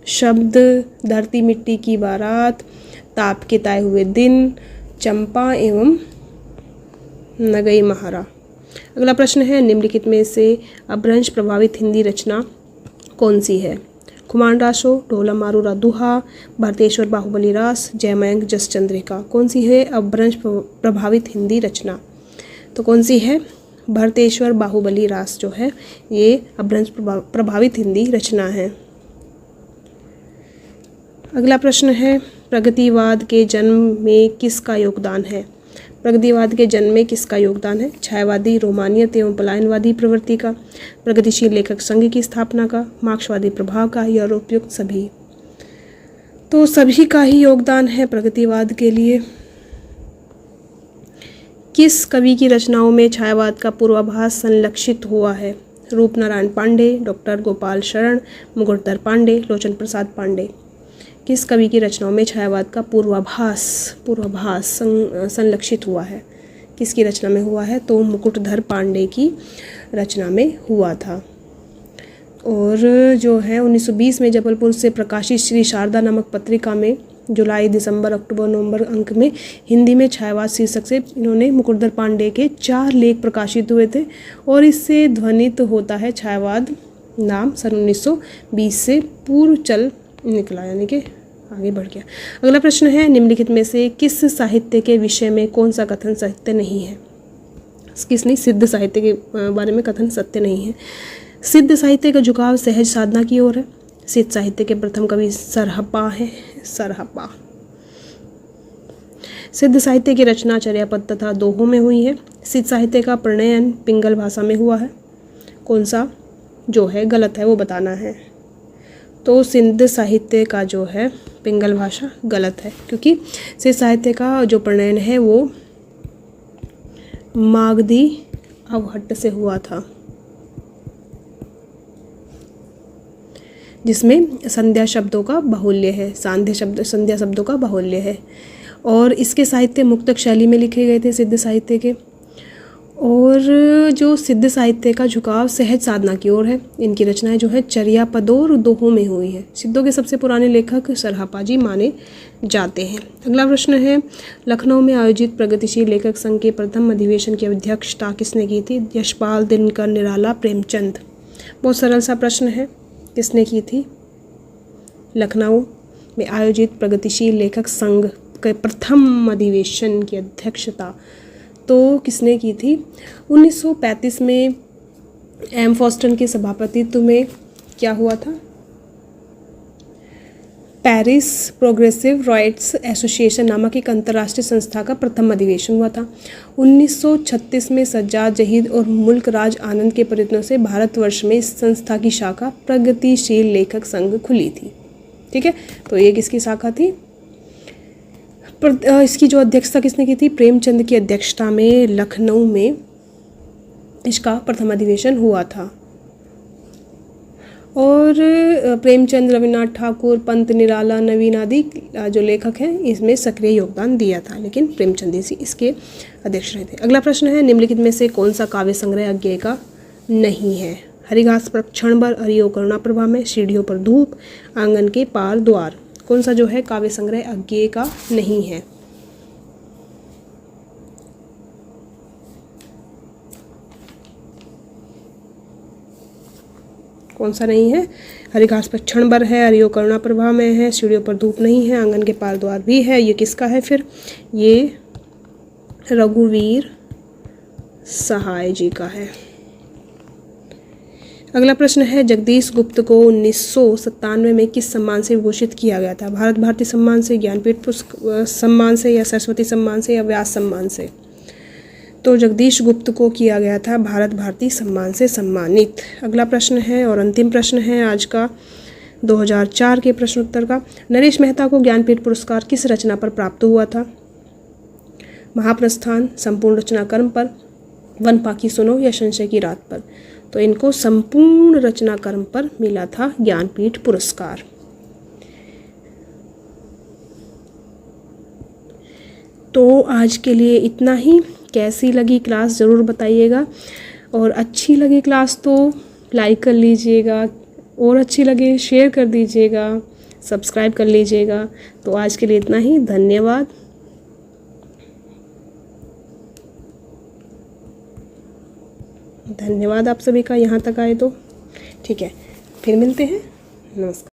शब्द, धरती मिट्टी की बारात, ताप के ताए हुए दिन, चंपा एवं नगई महारा। अगला प्रश्न है, निम्नलिखित में से अपभ्रंश प्रभावित हिंदी रचना कौन सी है? खुमान राशो, ढोला मारूरा दुहा, भरतेश्वर बाहुबली रास, जयमयंक जस चंद्रिका। कौन सी है अपभ्रंश प्रभावित हिंदी रचना? तो कौन सी है? भरतेश्वर बाहुबली रास जो है ये अपभ्रंश प्रभावित हिंदी रचना है। अगला प्रश्न है, प्रगतिवाद के जन्म में किसका योगदान है? प्रगतिवाद के जन्म में किसका योगदान है? छायावादी, रोमानियत एवं पलायनवादी प्रवृत्ति का, प्रगतिशील लेखक संघ की स्थापना का, मार्क्सवादी प्रभाव का या उपयुक्त सभी? तो सभी का ही योगदान है प्रगतिवाद के लिए। किस कवि की रचनाओं में छायावाद का पूर्वाभास संलक्षित हुआ है? रूपनारायण पांडे, डॉक्टर गोपाल शरण, मुकुटधर पांडे, लोचन प्रसाद पांडे। किस कवि की रचनाओं में छायावाद का पूर्वाभास संलक्षित हुआ है? किसकी रचना में हुआ है? तो मुकुटधर पांडे की रचना में हुआ था। और जो है 1920 में जबलपुर से प्रकाशित श्री शारदा नामक पत्रिका में जुलाई, दिसंबर, अक्टूबर, नवंबर अंक में हिंदी में छायावाद शीर्षक से इन्होंने मुकुटधर पांडे के 4 लेख प्रकाशित हुए थे और इससे ध्वनित होता है छायावाद नाम सन 1920 से पूर्व चल निकला, यानी कि आगे बढ़ गया। अगला प्रश्न है, निम्नलिखित में से किस साहित्य के विषय में कौन सा कथन सत्य नहीं है? किस नहीं? सिद्ध साहित्य के बारे में कथन सत्य नहीं है। सिद्ध साहित्य का झुकाव सहज साधना की ओर है। सिद्ध साहित्य के प्रथम कवि सरहप्पा है, सरहप्पा। सिद्ध साहित्य की रचना चर्यापद तथा दोहों में हुई है। सिद्ध साहित्य का प्रणयन पिंगल भाषा में हुआ है। कौन सा जो है गलत है वो बताना है। तो सिद्ध साहित्य का जो है पिंगल भाषा गलत है, क्योंकि सिद्ध साहित्य का जो प्रणयन है वो मागधी अवहट्ट से हुआ था, जिसमें संध्या शब्दों का बाहुल्य है, संध्या शब्दों का बाहुल्य है। और इसके साहित्य मुक्तक शैली में लिखे गए थे सिद्ध साहित्य के। और जो सिद्ध साहित्य का झुकाव सहज साधना की ओर है। इनकी रचनाएं जो है चर्या, पदों और दोहों में हुई है। सिद्धों के सबसे पुराने लेखक सरहापा जी माने जाते हैं। अगला प्रश्न है, लखनऊ में आयोजित प्रगतिशील लेखक संघ के प्रथम अधिवेशन की अध्यक्षता किसने की थी? यशपाल, दिनकर, निराला, प्रेमचंद। बहुत सरल सा प्रश्न है, किसने की थी? लखनऊ में आयोजित प्रगतिशील लेखक संघ के प्रथम अधिवेशन की अध्यक्षता तो किसने की थी? 1935 में एम फॉस्टन के सभापतित्व में क्या हुआ था? पेरिस प्रोग्रेसिव राइट्स एसोसिएशन नामक एक अंतर्राष्ट्रीय संस्था का प्रथम अधिवेशन हुआ था। 1936 में सज्जाद जहीद और मुल्क राज आनंद के प्रयत्नों से भारतवर्ष में इस संस्था की शाखा प्रगतिशील लेखक संघ खुली थी। ठीक है, तो ये किसकी शाखा थी? इसकी जो अध्यक्षता किसने की थी? प्रेमचंद की अध्यक्षता में लखनऊ में इसका प्रथम अधिवेशन हुआ था। और प्रेमचंद, रविन्द्रनाथ ठाकुर, पंत, निराला, नवीन आदि जो लेखक हैं इसमें सक्रिय योगदान दिया था, लेकिन प्रेमचंद इसके अध्यक्ष रहे थे। अगला प्रश्न है, निम्नलिखित में से कौन सा काव्य संग्रह अज्ञेय का नहीं है? हरिघास पर क्षण भर, हरियो करुणा प्रभा में, सीढ़ियों पर धूप, आंगन के पार द्वार। कौन सा जो है काव्य संग्रह अज्ञेय का नहीं है? कौन सा नहीं है? हरिघास पर क्षण भर है, हरियो करुणा प्रभा में है, सीढ़ियों पर धूप नहीं है, आंगन के पार द्वार भी है। ये किसका है फिर? ये रघुवीर सहाय जी का है। अगला प्रश्न है, जगदीश गुप्त को 1997 में किस सम्मान से विभूषित किया गया था? भारत भारती सम्मान से, ज्ञानपीठ सम्मान से, या सरस्वती सम्मान से, या व्यास सम्मान से? तो जगदीश गुप्त को किया गया था भारत भारती सम्मान से सम्मानित। अगला प्रश्न है और अंतिम प्रश्न है आज का 2004 के प्रश्नोत्तर का, नरेश मेहता को ज्ञानपीठ पुरस्कार किस रचना पर प्राप्त हुआ था? महाप्रस्थान, संपूर्ण रचना कर्म पर, वन पाखी सुनो, या संशय की रात पर? तो इनको संपूर्ण रचना कर्म पर मिला था ज्ञानपीठ पुरस्कार। तो आज के लिए इतना ही। कैसी लगी क्लास ज़रूर बताइएगा, और अच्छी लगी क्लास तो लाइक कर लीजिएगा, और अच्छी लगे शेयर कर दीजिएगा, सब्सक्राइब कर लीजिएगा। तो आज के लिए इतना ही, धन्यवाद। धन्यवाद आप सभी का यहाँ तक आए तो। ठीक है, फिर मिलते हैं। नमस्कार।